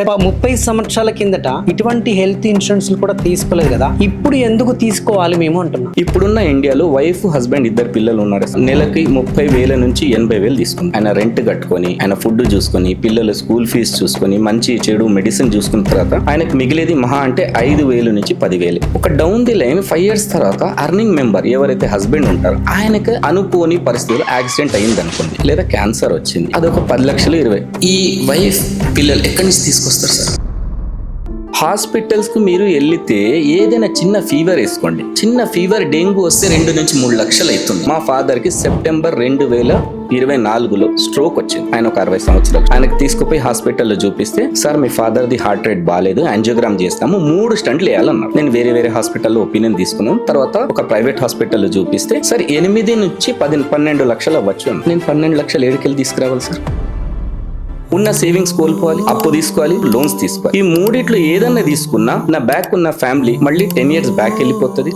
30 సంవత్సరాల కిందట ఇటువంటి హెల్త్ ఇన్సూరెన్స్ కూడా తీసుకోలేదు కదా, ఇప్పుడు ఎందుకు తీసుకోవాలి మేము అంటున్నాం. ఇప్పుడున్న ఇండియాలో వైఫ్ హస్బెండ్ 2 పిల్లలు ఉన్నారు. నెలకి 30,000 నుంచి 80,000 తీసుకుంది. ఆయన రెంట్ కట్టుకొని, ఆయన ఫుడ్ చూసుకొని, పిల్లల స్కూల్ ఫీజు చూసుకొని, మంచి చెడు మెడిసిన్ చూసుకున్న తర్వాత ఆయనకు మిగిలేది మహా అంటే 5,000 నుంచి 10,000. ఒక డౌన్ ది లైన్ 5 years తర్వాత అర్నింగ్ మెంబర్ ఎవరైతే హస్బెండ్ ఉంటారో ఆయనకు అనుకోని పరిస్థితుల్లో యాక్సిడెంట్ అయింది అనుకోండి, లేదా క్యాన్సర్ వచ్చింది, అదొక 10 లక్షలు 20. ఈ వైఫ్ పిల్లలు ఎక్కడి నుంచి తీసుకొస్తారు సార్? హాస్పిటల్స్ కు మీరు వెళ్తే ఏదైనా చిన్న ఫీవర్ వేసుకోండి, చిన్న ఫీవర్ డెంగ్యూ వస్తే 2 నుంచి 3 లక్షలు అవుతుంది. మా ఫాదర్ కి సెప్టెంబర్ 2024లో స్ట్రోక్ వచ్చింది. ఆయన ఒక 60 సంవత్సరాలు. ఆయనకు తీసుకుపోయి హాస్పిటల్లో చూపిస్తే, sir me father the heart rate బాగాలేదు, యాంజియోగ్రామ్ చేస్తాము, 3 స్టంట్లు వేయాలన్నారు. నేను వేరే హాస్పిటల్లో ఒపీనియన్ తీసుకున్నాను. తర్వాత ఒక ప్రైవేట్ హాస్పిటల్లో చూపిస్తే, సార్ 8 నుంచి 12 లక్షలు అవ్వచ్చు. నేను 12 లక్షలు ఏడుకెళ్ళి తీసుకురావాలి సార్? ఉన్న సేవింగ్స్ కోల్పోవాలి, అప్పు తీసుకోవాలి, లోన్స్ తీసుకోవాలి. ఈ మూడిట్లో ఏదన్నా తీసుకున్నా నా బ్యాక్ ఉన్న ఫ్యామిలీ మళ్ళీ 10 years బ్యాక్ వెళ్ళిపోతుంది.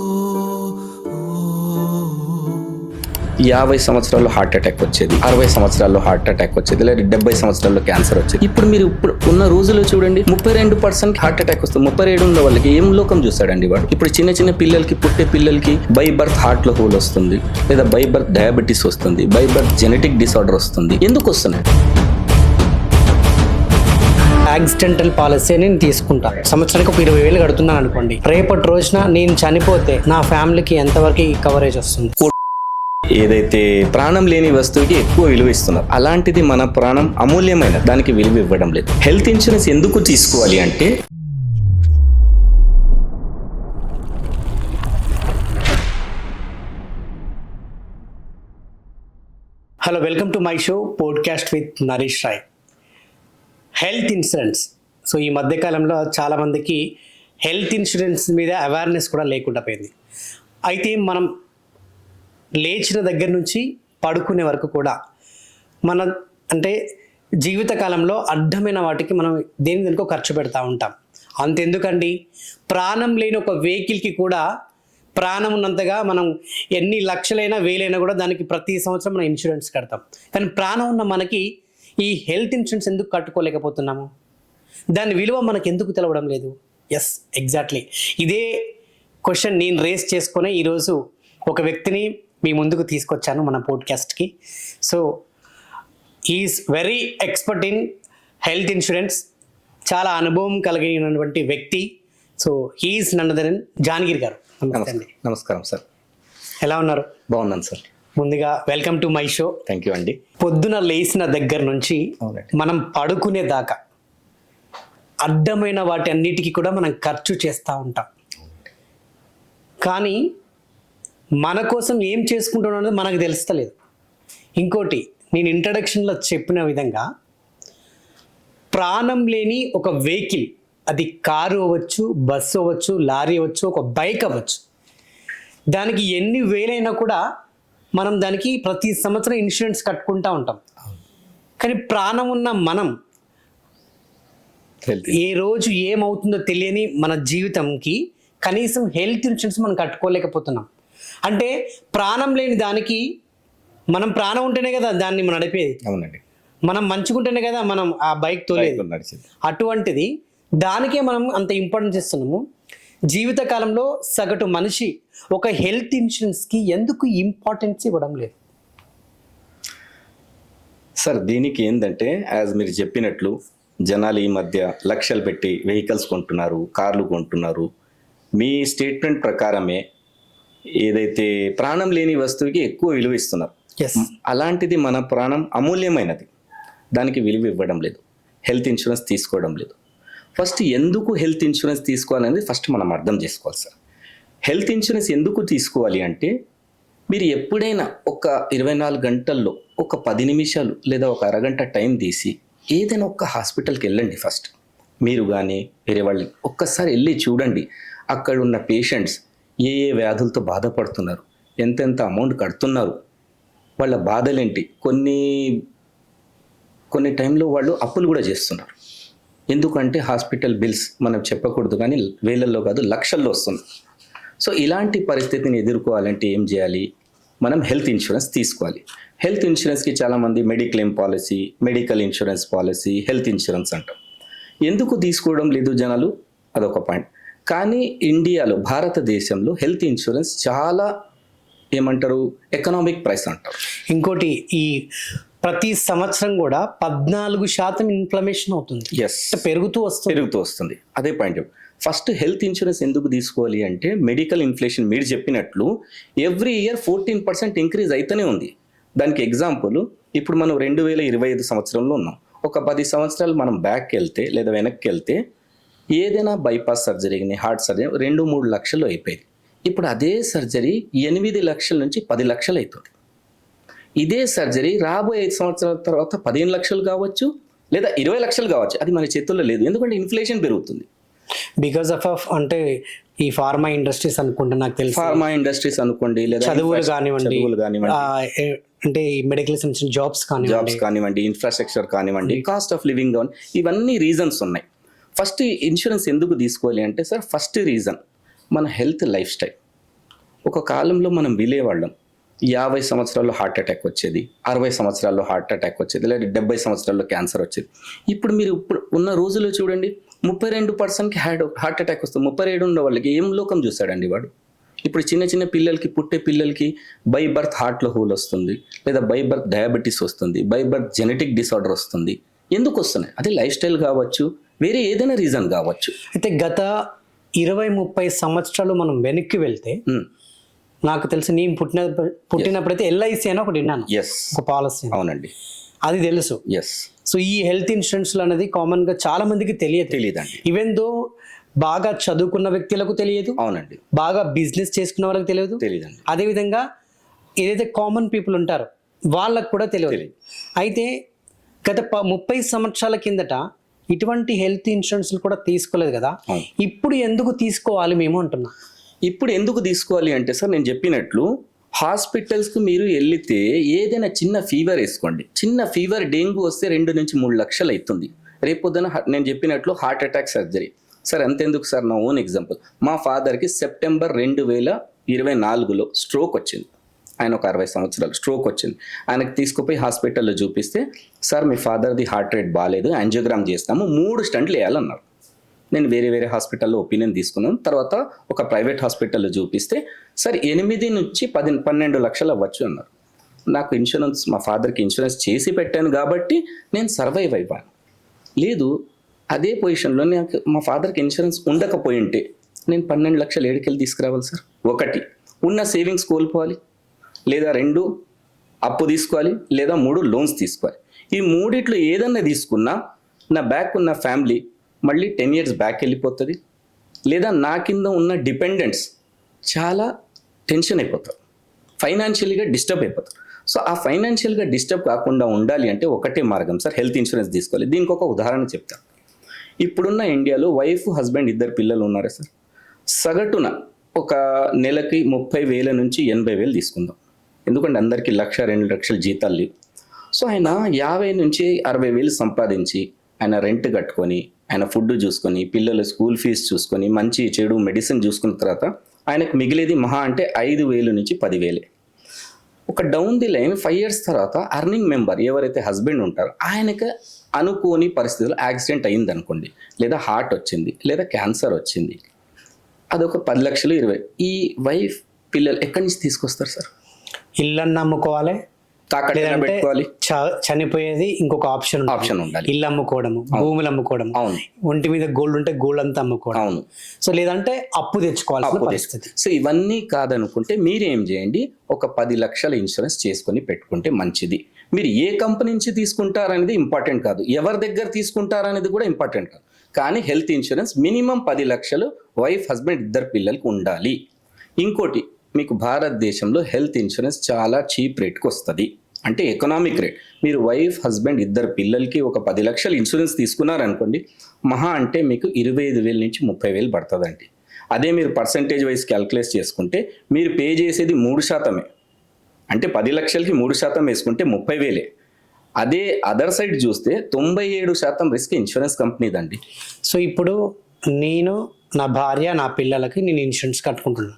50 సంవత్సరాల్లో హార్ట్ అటాక్ వచ్చేది, 60 సంవత్సరాల్లో హార్ట్ అటాక్ వచ్చేది, లేదా 70 సంవత్సరాల్లో క్యాన్సర్ వచ్చేది. ఇప్పుడు మీరు ఉన్న రోజుల్లో చూడండి, 32% హార్ట్ అటాక్ వస్తుంది. 37 ఉన్న వాళ్ళకి ఏం లోకం చూస్తాడండి వాడు? ఇప్పుడు చిన్న పిల్లలకి, పుట్టే పిల్లలకి బై బర్త్ హార్ట్ లో హోల్ వస్తుంది, లేదా బై బర్త్ డయాబెటీస్ వస్తుంది, బై బర్త్ జెనెటిక్ డిసార్డర్ వస్తుంది. ఎందుకు వస్తున్నాయి? యాక్సిడెంటల్ పాలసీ నేను తీసుకుంటాను. సంవత్సరానికి ఒక 20,000 కడుతున్నాను అనుకోండి. రేపటి రోజున నేను చనిపోతే నా ఫ్యామిలీకి ఎంతవరకు కవరేజ్ వస్తుంది? ఏదైతే ప్రాణం లేని వస్తువుకి ఎక్కువ విలువ ఇస్తున్నారు, అలాంటిది మన ప్రాణం అమూల్యమైన దానికి విలువ ఇవ్వడం లేదు. హెల్త్ ఇన్సూరెన్స్ ఎందుకు తీసుకోవాలి అంటే, hello, welcome to my show podcast with Naresh Rai. Health insurance. So ఈ మధ్యకాలంలో చాలామందికి హెల్త్ ఇన్సూరెన్స్ మీద అవేర్నెస్ కూడా లేకుండా పోయింది. అయితే మనం లేచిన దగ్గర నుంచి పడుకునే వరకు కూడా అంటే జీవితకాలంలో అడ్డమైన వాటికి మనం దేనికో ఖర్చు పెడతా ఉంటాం. అంతెందుకండి, ప్రాణం లేని ఒక వెహికల్కి కూడా ప్రాణం ఉన్నంతగా మనం ఎన్ని లక్షలైనా వేలైనా కూడా దానికి ప్రతి సంవత్సరం మనం ఇన్సూరెన్స్ కడతాం. కానీ ప్రాణం ఉన్న మనకి ఈ హెల్త్ ఇన్సూరెన్స్ ఎందుకు కట్టుకోలేకపోతున్నాము? దాని విలువ మనకు ఎందుకు తెలవడం లేదు? ఎస్, ఎగ్జాక్ట్లీ ఇదే క్వశ్చన్ నేను రేస్ చేసుకునే ఈరోజు ఒక వ్యక్తిని మీ ముందుకు తీసుకొచ్చాను మన పోడ్కాస్ట్కి. So is very expert in health insurance, చాలా అనుభవం కలిగినటువంటి వ్యక్తి. So he's none other than Janagiri గారు. నమస్తే అండి. నమస్కారం సార్, ఎలా ఉన్నారు? బాగున్నాను సార్. ముందుగా welcome to my show. Thank you అండి. పొద్దున లేచిన దగ్గర నుంచి మనం పడుకునే దాకా అడ్డమైన వాటి అన్నిటికీ కూడా మనం ఖర్చు చేస్తూ ఉంటాం. కానీ మన కోసం ఏం చేసుకుంటున్నాం అనేది మనకు తెలుస్తలేదు. ఇంకోటి, నేను ఇంట్రడక్షన్లో చెప్పిన విధంగా ప్రాణం లేని ఒక వెహికల్, అది కారు అవ్వచ్చు, బస్సు అవ్వచ్చు, లారీ అవ్వచ్చు, ఒక బైక్ అవ్వచ్చు, దానికి ఎన్ని వేలైనా కూడా మనం దానికి ప్రతి సంవత్సరం ఇన్సూరెన్స్ కట్టుకుంటూ ఉంటాం. కానీ ప్రాణం ఉన్న మనం ఏ రోజు ఏమవుతుందో తెలియని మన జీవితంకి కనీసం హెల్త్ ఇన్సూరెన్స్ మనం కట్టుకోలేకపోతున్నాం. అంటే ప్రాణం లేని దానికి, మనం ప్రాణం ఉంటేనే కదా దాన్ని మనం నడిపేది. అవునండి, మనం మంచుకుంటేనే కదా మనం ఆ బైక్ తోలేదు. అటువంటిది దానికే మనం అంత ఇంపార్టెన్స్ ఇస్తున్నాము. జీవితకాలంలో సగటు మనిషి ఒక హెల్త్ ఇన్సూరెన్స్కి ఎందుకు ఇంపార్టెన్స్ ఇవ్వడం లేదు? సార్, దీనికి ఏంటంటే, యాజ్ మీరు చెప్పినట్లు జనాలు ఈ మధ్య లక్షలు పెట్టి వెహికల్స్ కొంటున్నారు, కార్లు కొంటున్నారు. మీ స్టేట్మెంట్ ప్రకారమే ఏదైతే ప్రాణం లేని వస్తువుకి ఎక్కువ విలువ ఇస్తున్నారు, అలాంటిది మన ప్రాణం అమూల్యమైనది, దానికి విలువ ఇవ్వడం లేదు, హెల్త్ ఇన్సూరెన్స్ తీసుకోవడం లేదు. ఫస్ట్ ఎందుకు హెల్త్ ఇన్సూరెన్స్ తీసుకోవాలనేది ఫస్ట్ మనం అర్థం చేసుకోవాలి సార్. హెల్త్ ఇన్సూరెన్స్ ఎందుకు తీసుకోవాలి అంటే, మీరు ఎప్పుడైనా ఒక 24 గంటల్లో ఒక 10 నిమిషాలు లేదా ఒక అరగంట టైం తీసి ఏదైనా ఒక్క హాస్పిటల్కి వెళ్ళండి. ఫస్ట్ మీరు కానీ వేరే వాళ్ళు ఒక్కసారి వెళ్ళి చూడండి, అక్కడ ఉన్న పేషెంట్స్ ఏ వ్యాధులతో బాధపడుతున్నారు, ఎంతెంత అమౌంట్ కడుతున్నారు, వాళ్ళ బాధలేంటి. కొన్ని టైంలో వాళ్ళు అప్పులు కూడా చేస్తున్నారు. ఎందుకంటే హాస్పిటల్ బిల్స్ మనం చెప్పకూడదు, కానీ వేలల్లో కాదు లక్షల్లో వస్తుంది. సో ఇలాంటి పరిస్థితిని ఎదుర్కోవాలంటే ఏం చేయాలి? మనం హెల్త్ ఇన్సూరెన్స్ తీసుకోవాలి. హెల్త్ ఇన్సూరెన్స్కి చాలామంది mediclaim policy, medical insurance policy, health insurance అంటాం. ఎందుకు తీసుకోవడం లేదు జనాలు, అదొక పాయింట్. కానీ ఇండియాలో, భారతదేశంలో హెల్త్ ఇన్సూరెన్స్ చాలా ఏమంటారు, ఎకనామిక్ ప్రైస్ అంటారు. ఇంకోటి, ఈ ప్రతి సంవత్సరం కూడా 14% ఇన్ఫ్లమేషన్ అవుతుంది. ఎస్, పెరుగుతూ వస్తుంది. అదే పాయింట్. ఫస్ట్ హెల్త్ ఇన్సూరెన్స్ ఎందుకు తీసుకోవాలి అంటే, మెడికల్ ఇన్ఫ్లేషన్ మీరు చెప్పినట్లు ఎవ్రీ ఇయర్ 14% ఇంక్రీజ్ అయితేనే ఉంది. దానికి ఎగ్జాంపుల్, ఇప్పుడు మనం 2025 సంవత్సరంలో ఉన్నాం. ఒక 10 సంవత్సరాలు మనం బ్యాక్ వెళ్తే లేదా వెనక్కి వెళ్తే ఏదైనా బైపాస్ సర్జరీ కానీ హార్ట్ సర్జరీ 2-3 లక్షలు అయిపోయింది. ఇప్పుడు అదే సర్జరీ 8 లక్షల నుంచి 10 లక్షలు అవుతుంది. ఇదే సర్జరీ రాబోయే 5 సంవత్సరాల తర్వాత 15 లక్షలు కావచ్చు, లేదా 20 లక్షలు కావచ్చు. అది మన చేతుల్లో లేదు, ఎందుకంటే ఇన్ఫ్లేషన్ పెరుగుతుంది. బికాస్ ఆఫ్ అంటే ఈ ఫార్మా ఇండస్ట్రీస్ అనుకుంటే, నాకు తెలిసి ఫార్మా ఇండస్ట్రీస్ అనుకోండి, లేదా చదువులు కానివ్వండి, కానివ్వండి, అంటే ఈ మెడికల్ సంబంధించిన జాబ్స్ కానివ్వండి, ఇన్ఫ్రాస్ట్రక్చర్ కానివ్వండి, కాస్ట్ ఆఫ్ లివింగ్ కానివ్వండి, ఇవన్నీ రీజన్స్ ఉన్నాయి. ఫస్ట్ ఇన్సూరెన్స్ ఎందుకు తీసుకోవాలి అంటే సార్, ఫస్ట్ రీజన్ మన హెల్త్ లైఫ్ స్టైల్. ఒక కాలంలో మనం విలేవాళ్ళం, 50 సంవత్సరాల్లో హార్ట్ అటాక్ వచ్చేది, 60 సంవత్సరాల్లో హార్ట్ అటాక్ వచ్చేది, లేదా 70 సంవత్సరాల్లో క్యాన్సర్ వచ్చేది. ఇప్పుడు మీరు ఇప్పుడు ఉన్న రోజుల్లో చూడండి, 32%కి హార్ట్ అటాక్ వస్తుంది. 37 ఉన్న వాళ్ళకి ఏం లోకం చూస్తాడండి వాడు. ఇప్పుడు చిన్న పిల్లలకి, పుట్టే పిల్లలకి బై బర్త్ హార్ట్లో హోల్ వస్తుంది, లేదా బై బర్త్ డయాబెటీస్ వస్తుంది, బై బర్త్ జెనెటిక్ డిసార్డర్ వస్తుంది. ఎందుకు వస్తున్నాయి? అదే లైఫ్ స్టైల్ కావచ్చు, వేరే ఏదైనా రీజన్ కావచ్చు. అయితే గత 20-30 సంవత్సరాలు మనం వెనక్కి వెళ్తే, నాకు తెలిసి నేను పుట్టినప్పుడైతే ఎల్ఐసి అని ఒకటి విన్నాను, ఒక పాలసీ. అవునండి, అది తెలుసు. సో ఈ హెల్త్ ఇన్సూరెన్స్ అనేది కామన్ గా చాలా మందికి తెలియదండి. ఈవెన్ దో బాగా చదువుకున్న వ్యక్తులకు తెలియదు. అవునండి, బాగా బిజినెస్ చేసుకున్న వాళ్ళకి తెలియదండి. అదే విధంగా ఏదైతే కామన్ పీపుల్ ఉంటారో వాళ్ళకు కూడా తెలియదు. అయితే గత 30 సంవత్సరాల కిందట ఇటువంటి హెల్త్ ఇన్సూరెన్స్ కూడా తీసుకోలేదు కదా, ఇప్పుడు ఎందుకు తీసుకోవాలి మేము అంటున్నా. ఇప్పుడు ఎందుకు తీసుకోవాలి అంటే సార్, నేను చెప్పినట్లు హాస్పిటల్స్కి మీరు వెళితే ఏదైనా చిన్న ఫీవర్ వేసుకోండి, చిన్న ఫీవర్ డెంగ్యూ వస్తే 2-3 లక్షలు అవుతుంది. రేపొద్దున నేను చెప్పినట్లు హార్ట్ అటాక్ సర్జరీ. సార్ అంతెందుకు సార్, నా ఓన్ ఎగ్జాంపుల్, మా ఫాదర్కి సెప్టెంబర్ 2024లో స్ట్రోక్ వచ్చింది. ఆయన ఒక 60 సంవత్సరాలు స్ట్రోక్ వచ్చింది. ఆయనకు తీసుకుపోయి హాస్పిటల్లో చూపిస్తే, సార్ మీ ఫాదర్ది హార్ట్ రేట్ బాగాలేదు, యాంజియోగ్రామ్ చేస్తాము, 3 స్టంట్లు వేయాలన్నారు. నేను వేరే హాస్పిటల్లో ఒపీనియన్ తీసుకున్నాను. తర్వాత ఒక ప్రైవేట్ హాస్పిటల్లో చూపిస్తే, సార్ 8 నుంచి 12 లక్షలు అవ్వచ్చు అన్నారు. నాకు ఇన్సూరెన్స్, మా ఫాదర్కి ఇన్సూరెన్స్ చేసి పెట్టాను కాబట్టి నేను సర్వైవ్ అయిపోయాను. లేదు, అదే పొజిషన్లో నాకు మా ఫాదర్కి ఇన్సూరెన్స్ ఉండకపోయి ఉంటే నేను 12 లక్షలు ఏడుకెళ్ళి తీసుకురావాలి సార్. 1 ఉన్న సేవింగ్స్ కోల్పోవాలి, లేదా 2 అప్పు తీసుకోవాలి, లేదా 3 లోన్స్ తీసుకోవాలి. ఈ 3 ఏదన్నా తీసుకున్నా నా బ్యాక్ ఉన్న ఫ్యామిలీ మళ్ళీ 10 years బ్యాక్ వెళ్ళిపోతుంది, లేదా నా కింద ఉన్న డిపెండెంట్స్ చాలా టెన్షన్ అయిపోతారు, ఫైనాన్షియల్గా డిస్టర్బ్ అయిపోతారు. సో ఆ ఫైనాన్షియల్గా డిస్టర్బ్ కాకుండా ఉండాలి అంటే ఒకటే మార్గం సార్, హెల్త్ ఇన్సూరెన్స్ తీసుకోవాలి. దీనికి ఒక ఉదాహరణ చెప్తాను. ఇప్పుడున్న ఇండియాలో వైఫ్ హస్బెండ్ 2 పిల్లలు ఉన్నారా సార్, సగటున ఒక నెలకి 30,000 నుంచి 80,000 తీసుకుందాం. ఎందుకంటే అందరికీ 1-2 లక్షల జీతాలు లేవు. సో ఆయన 50 నుంచి 60,000 సంపాదించి, ఆయన రెంట్ కట్టుకొని, ఆయన ఫుడ్ చూసుకొని, పిల్లల స్కూల్ ఫీజు చూసుకొని, మంచి చెడు మెడిసిన్ చూసుకున్న తర్వాత ఆయనకు మిగిలేది మహా అంటే 5,000 నుంచి 10,000. ఒక డౌన్ ది లైన్ 5 years తర్వాత అర్నింగ్ మెంబర్ ఎవరైతే హస్బెండ్ ఉంటారో ఆయనకు అనుకోని పరిస్థితుల్లో యాక్సిడెంట్ అయింది అనుకోండి, లేదా హార్ట్ వచ్చింది, లేదా క్యాన్సర్ వచ్చింది, అదొక 10 లక్షలు 20. ఈ వైఫ్ పిల్లలు ఎక్కడి నుంచి తీసుకొస్తారు సార్? ఇళ్ళని అమ్ముకోవాలి, పెట్టుకోవాలి, చనిపోయేది ఇంకొక ఆప్షన్ ఉండాలి. ఇల్లు అమ్ముకోవడము, భూములు అమ్ముకోవడం, ఒంటి మీద గోల్డ్ ఉంటే గోల్డ్ అంతా అమ్ముకోవడం. అవును. సో లేదంటే అప్పు తెచ్చుకోవాల్సిన పరిస్థితి. సో ఇవన్నీ కాదనుకుంటే మీరేం చేయండి, ఒక 10 లక్షల ఇన్సూరెన్స్ చేసుకొని పెట్టుకుంటే మంచిది. మీరు ఏ కంపెనీ నుంచి తీసుకుంటారనేది ఇంపార్టెంట్ కాదు, ఎవరి దగ్గర తీసుకుంటారనేది కూడా ఇంపార్టెంట్ కాదు. కానీ హెల్త్ ఇన్సూరెన్స్ మినిమం 10 లక్షలు వైఫ్ హస్బెండ్ 2 పిల్లలకి ఉండాలి. ఇంకోటి, మీకు భారతదేశంలో హెల్త్ ఇన్సూరెన్స్ చాలా చీప్ రేట్కి వస్తుంది, అంటే ఎకనామిక్ రేట్. మీరు వైఫ్ హస్బెండ్ 2 పిల్లలకి ఒక 10 లక్షలు ఇన్సూరెన్స్ తీసుకున్నారనుకోండి, మహా అంటే మీకు 25,000 నుంచి 30,000 పడుతుందండి. అదే మీరు పర్సంటేజ్ వైజ్ క్యాల్కులేట్ చేసుకుంటే మీరు పే చేసేది 3%. అంటే 10 లక్షలకి 3% వేసుకుంటే 30,000. అదే అదర్ సైడ్ చూస్తే 97% రిస్క్ ఇన్సూరెన్స్ కంపెనీదండి. సో ఇప్పుడు నేను, నా భార్య, నా పిల్లలకి నేను ఇన్సూరెన్స్ కట్టుకుంటున్నాను.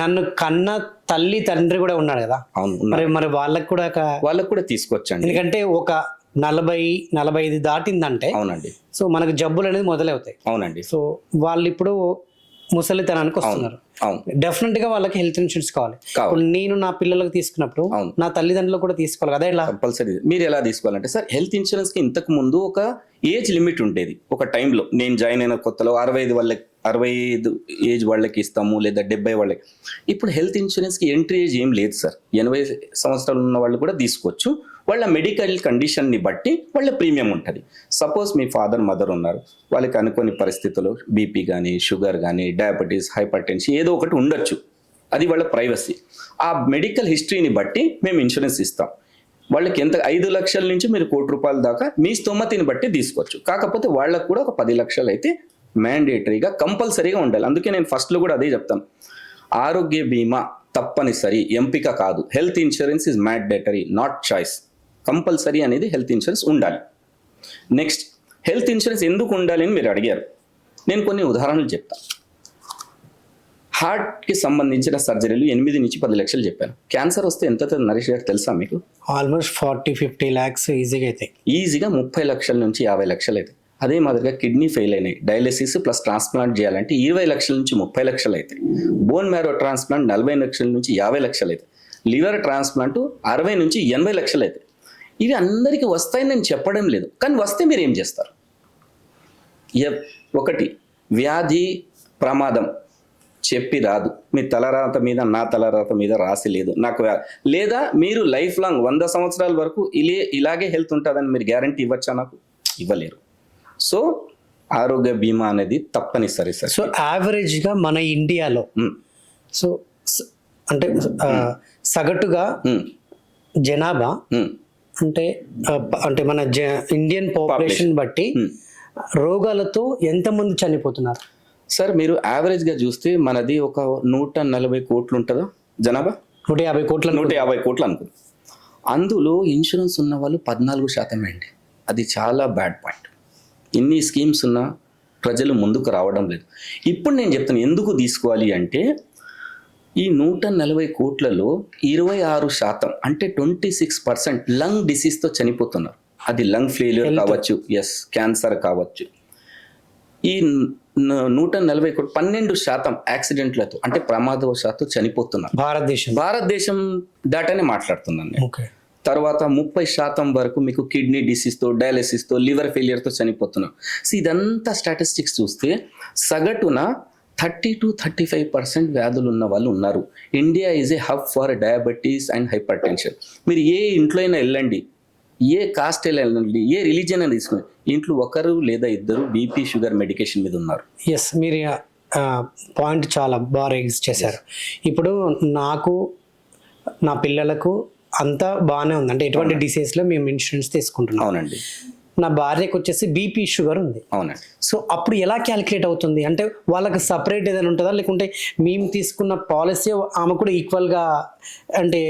నన్ను కన్న తల్లి తండ్రి కూడా ఉన్నాడు కదా, మరి వాళ్ళకి కూడా తీసుకోవచ్చండి. ఎందుకంటే ఒక 40-45 దాటిందంటే అవునండి, సో మనకు జబ్బులు అనేది మొదలవుతాయి. అవునండి, సో వాళ్ళు ఇప్పుడు ముసలితనానికి వస్తున్నారు. అవును, డెఫినెట్ గా వాళ్ళకి హెల్త్ ఇన్సూరెన్స్ కావాలి. కావాలి. ఇప్పుడు నేను నా పిల్లలకు తీసుకున్నప్పుడు అవును. నా తల్లిదండ్రులు కూడా తీసుకోవాలి కదా. ఇలా కంపల్సరీ. మీరు ఎలా తీసుకోవాలంటే సార్, హెల్త్ ఇన్సూరెన్స్ కి ఇంతకు ముందు ఒక ఏజ్ లిమిట్ ఉండేది. ఒక టైంలో నేను జాయిన్ అయిన కొత్తలో 65 ఏజ్ వాళ్ళకి ఇస్తాము, లేదా 70 వాళ్ళకి. ఇప్పుడు హెల్త్ ఇన్సూరెన్స్ కి ఎంట్రీ ఏజ్ ఏం లేదు సార్. 80 సంవత్సరాలు ఉన్న వాళ్ళు కూడా తీసుకోవచ్చు. వాళ్ళ మెడికల్ కండిషన్ని బట్టి వాళ్ళ ప్రీమియం ఉంటుంది. సపోజ్ మీ ఫాదర్ మదర్ ఉన్నారు, వాళ్ళకి అనుకోని పరిస్థితుల్లో బీపీ కానీ, షుగర్ కానీ, డయాబెటీస్, హైపర్ టెన్షన్ ఏదో ఒకటి ఉండొచ్చు. అది వాళ్ళ ప్రైవసీ. ఆ మెడికల్ హిస్టరీని బట్టి మేము ఇన్సూరెన్స్ ఇస్తాం. వాళ్ళకి ఎంత 5 లక్షల నుంచి మీరు ₹1,00,00,000 దాకా మీ స్తోమతిని బట్టి తీసుకోవచ్చు. కాకపోతే వాళ్ళకు కూడా ఒక 10 లక్షలు అయితే మ్యాండేటరీగా కంపల్సరీగా ఉండాలి. అందుకే నేను ఫస్ట్లో కూడా అదే చెప్తాను, ఆరోగ్య బీమా తప్పనిసరి, ఎంపిక కాదు. Health insurance is mandatory, not choice. Compulsory అనేది హెల్త్ ఇన్సూరెన్స్ ఉండాలి. నెక్స్ట్, హెల్త్ ఇన్సూరెన్స్ ఎందుకు ఉండాలి అని మీరు అడిగారు. నేను కొన్ని ఉదాహరణలు చెప్తాను. హార్ట్కి సంబంధించిన సర్జరీలు 8 నుంచి 10 లక్షలు చెప్పాను. క్యాన్సర్ వస్తే ఎంత నరేష్ గారు తెలుసా మీకు? ఆల్మోస్ట్ 40-50 lakhs ఈజీగా అవుతాయి. ఈజీగా 30 లక్షల నుంచి 50 లక్షలు అవుతాయి. అదే మాదిరిగా కిడ్నీ ఫెయిల్ అయినాయి, డయాలిసిస్ ప్లస్ ట్రాన్స్ప్లాంట్ చేయాలంటే 20 లక్షల నుంచి 30 లక్షలు అవుతాయి. బోన్ మ్యారో ట్రాన్స్ప్లాంట్ 40 లక్షల నుంచి 50 లక్షలు అవుతాయి. లివర్ ట్రాన్స్ప్లాంట్ 60 నుంచి 80 లక్షలు అవుతాయి. ఇవి అందరికీ వస్తాయని నేను చెప్పడం లేదు, కానీ వస్తే మీరు ఏం చేస్తారు? ఒకటి, వ్యాధి ప్రమాదం చెప్పి రాదు. మీ తలరాత మీద, నా తలరాత మీద రాసి లేదు నాకు. లేదా మీరు లైఫ్ లాంగ్ 100 సంవత్సరాల వరకు ఇలాగే హెల్త్ ఉంటుందని మీరు గ్యారంటీ ఇవ్వచ్చా? నాకు ఇవ్వలేరు. సో ఆరోగ్య బీమా అనేది తప్పనిసరి సార్. సో యావరేజ్ గా మన ఇండియాలో సో అంటే సగటుగా జనాభా అంటే మన ఇండియన్ పాపులేషన్ బట్టి రోగాలతో ఎంతమంది చనిపోతున్నారు సార్? మీరు యావరేజ్గా చూస్తే మనది ఒక 140 కోట్లు ఉంటుందా జనాభా? 150 కోట్లు అనుకో. అందులో ఇన్సూరెన్స్ ఉన్న వాళ్ళు 14% అండి. అది చాలా బ్యాడ్ పాయింట్. ఇన్ని స్కీమ్స్ ఉన్నా ప్రజలు ముందుకు రావడం లేదు. ఇప్పుడు నేను చెప్తాను ఎందుకు తీసుకోవాలి అంటే, ఈ 140 కోట్లలో 26% అంటే 26% లంగ్ డిసీజ్తో చనిపోతున్నారు. అది లంగ్ ఫెయిల్యూర్ కావచ్చు, క్యాన్సర్ కావచ్చు. ఈ 140 కోట్లు 12% యాక్సిడెంట్లతో అంటే ప్రమాదవశాత్తు చనిపోతున్నారు. భారతదేశం దాటనే మాట్లాడుతున్నాను నేను. తర్వాత 30% వరకు మీకు కిడ్నీ డిసీజ్తో, డయాలిసిస్తో, లివర్ ఫెయిలియర్తో చనిపోతున్నారు. సో ఇదంతా స్టాటిస్టిక్స్ చూస్తే సగటున 30-35% వ్యాధులు ఉన్న వాళ్ళు ఉన్నారు. India is a hub for diabetes and hyper tension. మీరు ఏ ఇంట్లో అయినా వెళ్ళండి, ఏ కాస్ట్ వెళ్ళండి, ఏ రిలీజియన్ అని తీసుకుని, ఇంట్లో ఒకరు లేదా ఇద్దరు బీపీ, షుగర్ మెడికేషన్ మీద ఉన్నారు. మీరు పాయింట్ చాలా బాగా రేజ్ చేశారు. ఇప్పుడు నాకు, నా పిల్లలకు అంతా బాగానే ఉంది, అంటే ఎటువంటి డిసీజ్లో మేము ఇన్సూరెన్స్ తీసుకుంటున్నాం. అవునండి. నా భార్యకు వచ్చేసి బీపీ, షుగర్ ఉంది. అవునండి. సో అప్పుడు ఎలా క్యాలిక్యులేట్ అవుతుంది? అంటే వాళ్ళకి సపరేట్ ఏదైనా ఉంటుందా, లేకుంటే మేము తీసుకున్న పాలసీ ఆమె కూడా ఈక్వల్గా, అంటే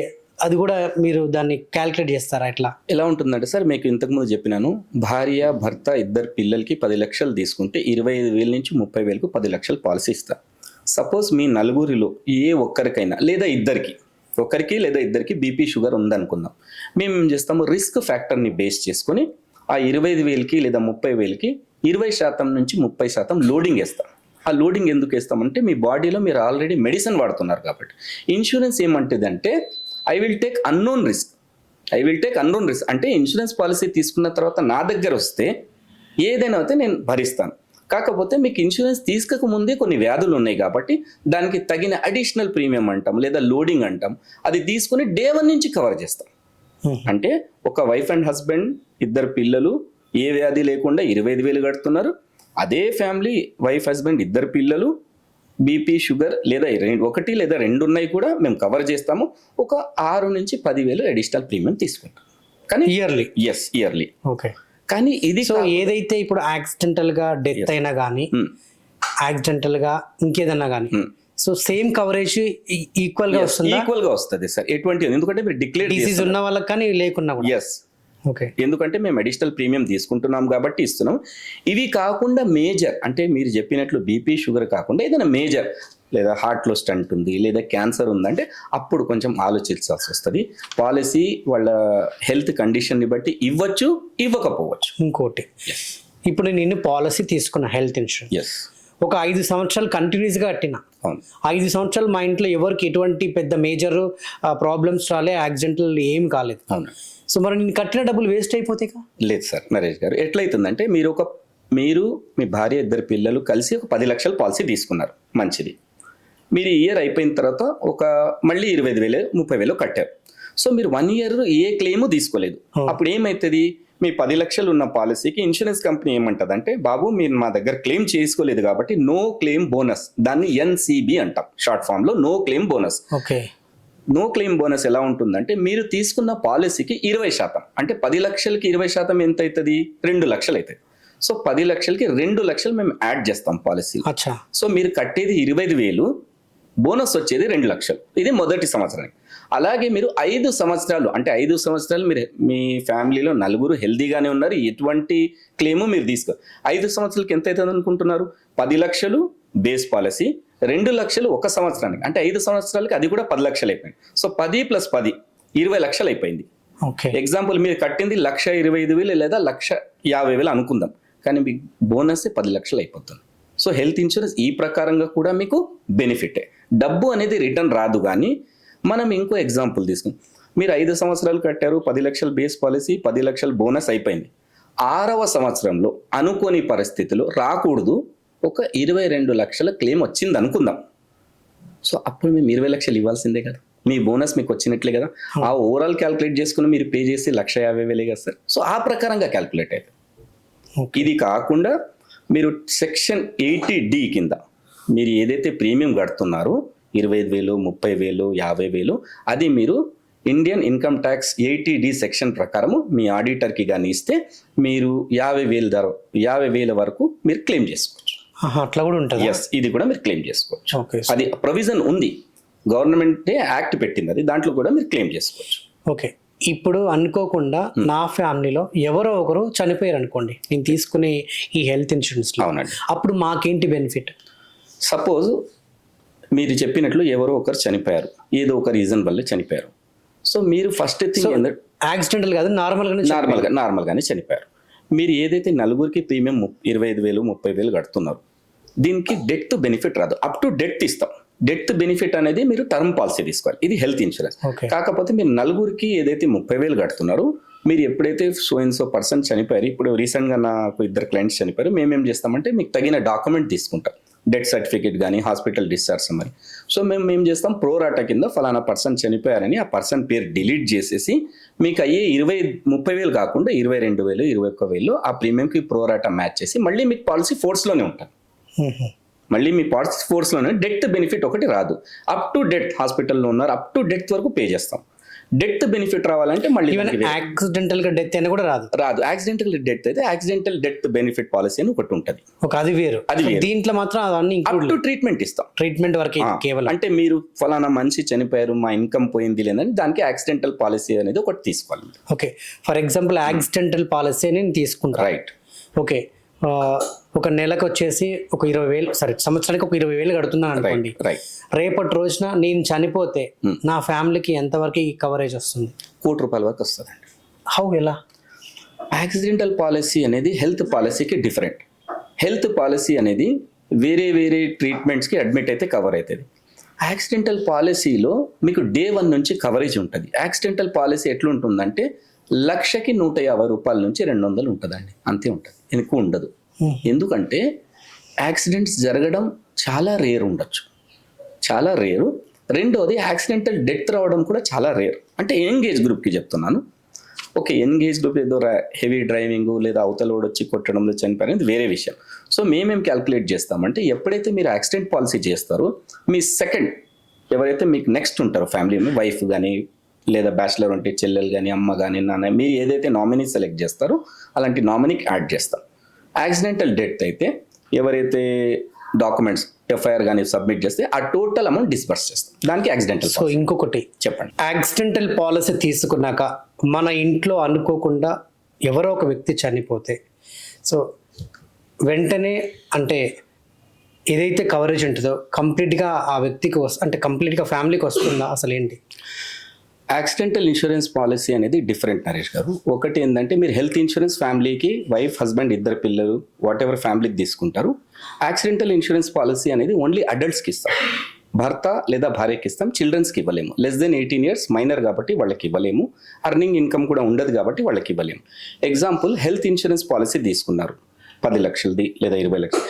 అది కూడా మీరు దాన్ని క్యాలిక్యులేట్ చేస్తారా? ఎలా ఉంటుందంటే సార్, మీకు ఇంతకుముందు చెప్పినాను, భార్య భర్త ఇద్దరు పిల్లలకి 10 లక్షలు తీసుకుంటే 25,000 నుంచి 30,000కు 10 లక్షలు పాలసీ ఇస్తారు. సపోజ్ మీ నలుగురిలో ఏ ఒక్కరికైనా లేదా ఇద్దరికి బీపీ, షుగర్ ఉందనుకుందాం. మేము ఏం చేస్తాము, రిస్క్ ఫ్యాక్టర్ని బేస్ చేసుకొని ఆ 25,000కి లేదా 30,000కి 20% నుంచి 30% లోడింగ్ వేస్తాం. ఆ లోడింగ్ ఎందుకు వేస్తామంటే, మీ బాడీలో మీరు ఆల్రెడీ మెడిసిన్ వాడుతున్నారు కాబట్టి. ఇన్సూరెన్స్ ఏమంటుందంటే, I will take unknown risk అంటే ఇన్సూరెన్స్ పాలసీ తీసుకున్న తర్వాత నా దగ్గర వస్తే ఏదైనా అయితే నేను భరిస్తాను. కాకపోతే మీకు ఇన్సూరెన్స్ తీసుకోక ముందే కొన్ని వ్యాధులు ఉన్నాయి కాబట్టి దానికి తగిన అడిషనల్ ప్రీమియం అంటాం, లేదా లోడింగ్ అంటాం. అది తీసుకుని డే 1 నుంచి కవర్ చేస్తాం. అంటే ఒక వైఫ్ అండ్ హస్బెండ్, ఇద్దరు పిల్లలు, ఏ వ్యాధి లేకుండా 25,000 కడుతున్నారు. అదే ఫ్యామిలీ, వైఫ్ హస్బెండ్, ఇద్దరు పిల్లలు, బీపీ, షుగర్ లేదా 1 లేదా 2 ఉన్నాయి కూడా మేము కవర్ చేస్తాము. ఒక 6 నుంచి 10,000 అడిషనల్ ప్రీమియం తీసుకుంటాం. కానీ ఇయర్లీ. ఓకే. కానీ ఇది ఏదైతే ఇప్పుడు యాక్సిడెంటల్ గా డెత్ అయినా కానీ, యాక్సిడెంటల్ గా ఇంకేదన్నా కానీ, సో సేమ్ కవరేజ్ ఈక్వల్ గా వస్తుంది సార్. ఎటువంటి, ఎందుకంటే మీరు డిక్లేర్ డిసీజ్ ఉన్న వాళ్ళకి కానీ లేకున్నా కూడా. ఓకే. ఎందుకంటే మేము అడిషనల్ ప్రీమియం తీసుకుంటున్నాం కాబట్టి ఇస్తున్నాం. ఇవి కాకుండా మేజర్ అంటే మీరు చెప్పినట్లు బీపీ షుగర్ కాకుండా ఏదైనా మేజర్ లేదా హార్ట్లో స్టంట్ ఉంది లేదా క్యాన్సర్ ఉందంటే అప్పుడు కొంచెం ఆలోచించాల్సి వస్తుంది. పాలసీ వాళ్ళ హెల్త్ కండిషన్ని బట్టి ఇవ్వచ్చు, ఇవ్వకపోవచ్చు. ఇంకోటి, ఇప్పుడు నేను పాలసీ తీసుకున్న హెల్త్ ఇన్సూరెన్స్ ఎస్, ఒక 5 సంవత్సరాలు కంటిన్యూస్గా కట్టిన. అవును. 5 సంవత్సరాలు మా ఇంట్లో ఎవరికి ఎటువంటి పెద్ద మేజర్ ప్రాబ్లమ్స్ రాలే, యాక్సిడెంటల్ ఏం కాలేదు. అవును. సో మరి నేను కట్టిన డబ్బులు వేస్ట్ అయిపోతాయి కదా? లేదు సార్ నరేష్ గారు, ఎట్లయితుందంటే మీరు మీ భార్య 2 పిల్లలు కలిసి ఒక 10 లక్షల పాలసీ తీసుకున్నారు, మంచిది. మీరు ఇయర్ అయిపోయిన తర్వాత మళ్ళీ 25,000 30,000 కట్టారు. సో మీరు 1 ఇయర్ ఏ క్లెయిమ్ తీసుకోలేదు. అప్పుడు ఏమవుతుంది, మీ 10 లక్షలు ఉన్న పాలసీకి ఇన్సూరెన్స్ కంపెనీ ఏమంటదంటే, బాబు మీరు మా దగ్గర క్లెయిమ్ చేసుకోలేదు కాబట్టి నో క్లెయిమ్ బోనస్, దాన్ని ఎన్సిబి అంటాం షార్ట్ ఫామ్ లో, no claim bonus. Okay. No claim bonus ఎలా ఉంటుందంటే, మీరు తీసుకున్న పాలసీకి 20%, అంటే 10 లక్షలకి 20% ఎంత అవుతుంది, 2 లక్షలు అవుతుంది. సో 10 లక్షలకి 2 లక్షలు మేము యాడ్ చేస్తాం పాలసీ. అచ్చా. సో మీరు కట్టేది 25,000, బోనస్ వచ్చేది 2 లక్షలు. ఇది మొదటి సంవత్సరానికి. అలాగే మీరు 5 సంవత్సరాలు అంటే 5 సంవత్సరాలు మీరు మీ ఫ్యామిలీలో 4 హెల్దీగానే ఉన్నారు, ఎటువంటి క్లెయిము మీరు తీసుకో. 5 సంవత్సరాలకి ఎంత అవుతుంది అనుకుంటున్నారు? 10 లక్షలు బేస్ పాలసీ, 2 లక్షలు 1 సంవత్సరానికి, అంటే 5 సంవత్సరాలకి అది కూడా 10 లక్షలు అయిపోయింది. సో 10 + 10 20 లక్షలు అయిపోయింది. ఓకే. ఎగ్జాంపుల్ మీరు కట్టింది 1,25,000 లేదా 1,50,000 అనుకుందాం, కానీ మీకు బోనస్ 10 లక్షలు అయిపోతుంది. సో హెల్త్ ఇన్సూరెన్స్ ఈ ప్రకారంగా కూడా మీకు బెనిఫిటే. డబ్బు అనేది రిటర్న్ రాదు. కానీ మనం ఇంకో ఎగ్జాంపుల్ తీసుకుందాం. మీరు 5 సంవత్సరాలు కట్టారు, 10 లక్షల బేస్ పాలసీ, 10 లక్షల బోనస్ అయిపోయింది. 6వ సంవత్సరంలో అనుకోని పరిస్థితులు రాకూడదు, ఒక 22 లక్షల క్లెయిమ్ వచ్చింది అనుకుందాం. సో అప్పుడు మేము 20 లక్షలు ఇవ్వాల్సిందే కదా, మీ బోనస్ మీకు వచ్చినట్లే కదా. ఆ ఓవరాల్ క్యాల్కులేట్ చేసుకుని మీరు పే చేసి 1,50,000 కదా సార్. సో ఆ ప్రకారంగా క్యాల్కులేట్ అవుతుంది. ఇది కాకుండా మీరు సెక్షన్ 80D కింద మీరు ఏదైతే ప్రీమియం కడుతున్నారో 25,000, 30,000, 50,000, అది మీరు Indian income tax 80D section ప్రకారము మీ ఆడిటర్కి కానీ ఇస్తే మీరు 50,000 వరకు మీరు క్లెయిమ్ చేసుకోవచ్చు. అట్లా కూడా ఉంటుంది. ఎస్, ఇది కూడా మీరు క్లెయిమ్ చేసుకోవచ్చు. ఓకే. అది ప్రొవిజన్ ఉంది, గవర్నమెంటే యాక్ట్ పెట్టింది, అది దాంట్లో కూడా మీరు క్లెయిమ్ చేసుకోవచ్చు. ఓకే. ఇప్పుడు అనుకోకుండా నా ఫ్యామిలీలో ఎవరో ఒకరు చనిపోయారు అనుకోండి, నేను తీసుకునే ఈ హెల్త్ ఇన్సూరెన్స్. అవునండి. అప్పుడు మాకేంటి బెనిఫిట్? సపోజ్ మీరు చెప్పినట్లు ఎవరో ఒకరు చనిపోయారు, ఏదో ఒక రీజన్ వల్ల చనిపోయారు. సో మీరు ఫస్ట్ థింగ్ యాక్సిడెంటల్ కాదు, నార్మల్గానే చనిపోయారు. మీరు ఏదైతే 4గురికి ప్రీమియం 25,000, 30,000 కడుతున్నారు, దీనికి డెత్ బెనిఫిట్ రాదు. అప్ టు డెత్ ఇస్తాం. డెత్ బెనిఫిట్ అనేది మీరు టర్మ్ పాలసీ తీసుకోవాలి, ఇది హెల్త్ ఇన్సూరెన్స్. కాకపోతే మీరు 4గురికి ఏదైతే 30,000 కడుతున్నారో, మీరు ఎప్పుడైతే సో పర్సన్ చనిపోయారు, ఇప్పుడు రీసెంట్గా నాకు 2 క్లయింట్స్ చనిపోయారు, మేమేం చేస్తామంటే మీకు తగిన డాక్యుమెంట్ తీసుకుంటాం, డెత్ సర్టిఫికేట్ కానీ హాస్పిటల్ డిశ్చార్జ్ మరి. సో మేము ఏం చేస్తాం, ప్రోరాటా కింద ఫలానా పర్సన్ చనిపోయారని ఆ పర్సన్ పేరు డిలీట్ చేసేసి మీకు అయ్యే 30,000 కాకుండా 22,000, 21,000 ఆ ప్రీమియంకి ప్రోరాటా మ్యాచ్ చేసి మళ్ళీ మీకు పాలసీ ఫోర్స్లోనే ఉంటుంది. మళ్ళీ మీ పాలసీ ఫోర్స్లోనే డెత్ బెనిఫిట్ ఒకటి రాదు. అప్ టు డెత్ హాస్పిటల్లో ఉన్నారు, అప్ టు డెత్ వరకు పే చేస్తాం. డెత్ బెనిఫిట్ రావాలంటే మళ్ళీ యాక్సిడెంటల్ గా డెత్ అయినా కూడా రాదు. యాక్సిడెంటల్ డెత్ అయితే యాక్సిడెంటల్ డెత్ బెనిఫిట్ పాలసీ అని ఒకటి ఉంటుంది. అది వేరు. దీంట్లో మాత్రం అవన్నీ అప్ టు ట్రీట్మెంట్ ఇస్తాం. ట్రీట్మెంట్ వరకు కేవలం అంటే మీరు ఫలానా మనిషి చనిపోయారు, మా ఇన్కమ్ పోయింది లేదని దానికి యాక్సిడెంటల్ పాలసీ అనేది ఒకటి తీసుకోవాలి. Okay. For example accidental policy అని తీసుకుంటా. రైట్. ఓకే. ఒక నెలకు వచ్చేసి ఒక 20,000, సంవత్సరానికి ఒక 20,000 కడుతున్నాను అనుకోండి. రేపటి రోజున నేను చనిపోతే నా ఫ్యామిలీకి ఎంతవరకు కవరేజ్ వస్తుంది? ₹1,00,00,000 వరకు వస్తుందండి. హౌ, ఎలా? యాక్సిడెంటల్ పాలసీ అనేది హెల్త్ పాలసీకి డిఫరెంట్. హెల్త్ పాలసీ అనేది వేరే ట్రీట్మెంట్స్కి అడ్మిట్ అయితే కవర్ అవుతుంది. యాక్సిడెంటల్ పాలసీలో మీకు day 1 నుంచి కవరేజ్ ఉంటుంది. యాక్సిడెంటల్ పాలసీ ఎట్లుంటుందంటే 1,00,000కి ₹150 నుంచి 200 ఉంటుందండి, అంతే ఉంటుంది, ఎక్కువ ఉండదు. ఎందుకంటే యాక్సిడెంట్స్ జరగడం చాలా రేర్ ఉండొచ్చు, చాలా రేరు. రెండోది యాక్సిడెంటల్ డెత్ రావడం కూడా చాలా రేర్. అంటే యంగ్ ఏజ్ గ్రూప్కి చెప్తున్నాను. ఓకే, యంగ్ ఏజ్ గ్రూప్ ఏదో హెవీ డ్రైవింగ్ లేదా అవతలోడు వచ్చి కొట్టడంలో చనిపోయినది వేరే విషయం. సో మేమేం క్యాల్కులేట్ చేస్తామంటే, ఎప్పుడైతే మీరు యాక్సిడెంట్ పాలసీ చేస్తారో మీ సెకండ్ ఎవరైతే మీకు నెక్స్ట్ ఉంటారో ఫ్యామిలీ, వైఫ్ కానీ లేదా బ్యాచిలర్ ఉంటే చెల్లెలు కానీ అమ్మ కానీ నాన్న, మీరు ఏదైతే నామినీ సెలెక్ట్ చేస్తారో అలాంటి నామినీకి యాడ్ చేస్తాం. యాక్సిడెంటల్ డెత్ అయితే ఎవరైతే డాక్యుమెంట్స్ ఎఫ్ఐఆర్ కానీ సబ్మిట్ చేస్తే ఆ టోటల్ అమౌంట్ డిస్బర్స్ చేస్తాం. దానికి యాక్సిడెంటల్ సో ఇంకొకటి చెప్పండి. యాక్సిడెంటల్ పాలసీ తీసుకున్నాక మన ఇంట్లో అనుకోకుండా ఎవరో ఒక వ్యక్తి చనిపోతే సో వెంటనే అంటే ఏదైతే కవరేజ్ ఉంటుందో కంప్లీట్గా ఆ వ్యక్తికి అంటే కంప్లీట్గా ఫ్యామిలీకి వస్తుందా అసలు ఏంటి? యాక్సిడెంటల్ ఇన్సూరెన్స్ పాలసీ అనేది డిఫరెంట్ నరేష్ గారు. ఒకటి ఏంటంటే మీరు హెల్త్ ఇన్సూరెన్స్ ఫ్యామిలీకి వైఫ్ హస్బెండ్ ఇద్దరు పిల్లలు వాట్ ఎవర్ ఫ్యామిలీకి తీసుకుంటారు. యాక్సిడెంటల్ ఇన్సూరెన్స్ పాలసీ అనేది ఓన్లీ అడల్ట్స్కి ఇస్తాం, భర్త లేదా భార్యకి ఇస్తాం, చిల్డ్రన్స్కి ఇవ్వలేము. లెస్ దెన్ 18 years మైనర్ కాబట్టి వాళ్ళకి ఇవ్వలేము, అర్నింగ్ ఇన్కమ్ కూడా ఉండదు కాబట్టి వాళ్ళకి ఇవ్వలేము. ఎగ్జాంపుల్ హెల్త్ ఇన్సూరెన్స్ పాలసీ తీసుకున్నారు 10 లక్షలది లేదా 20 లక్షలు,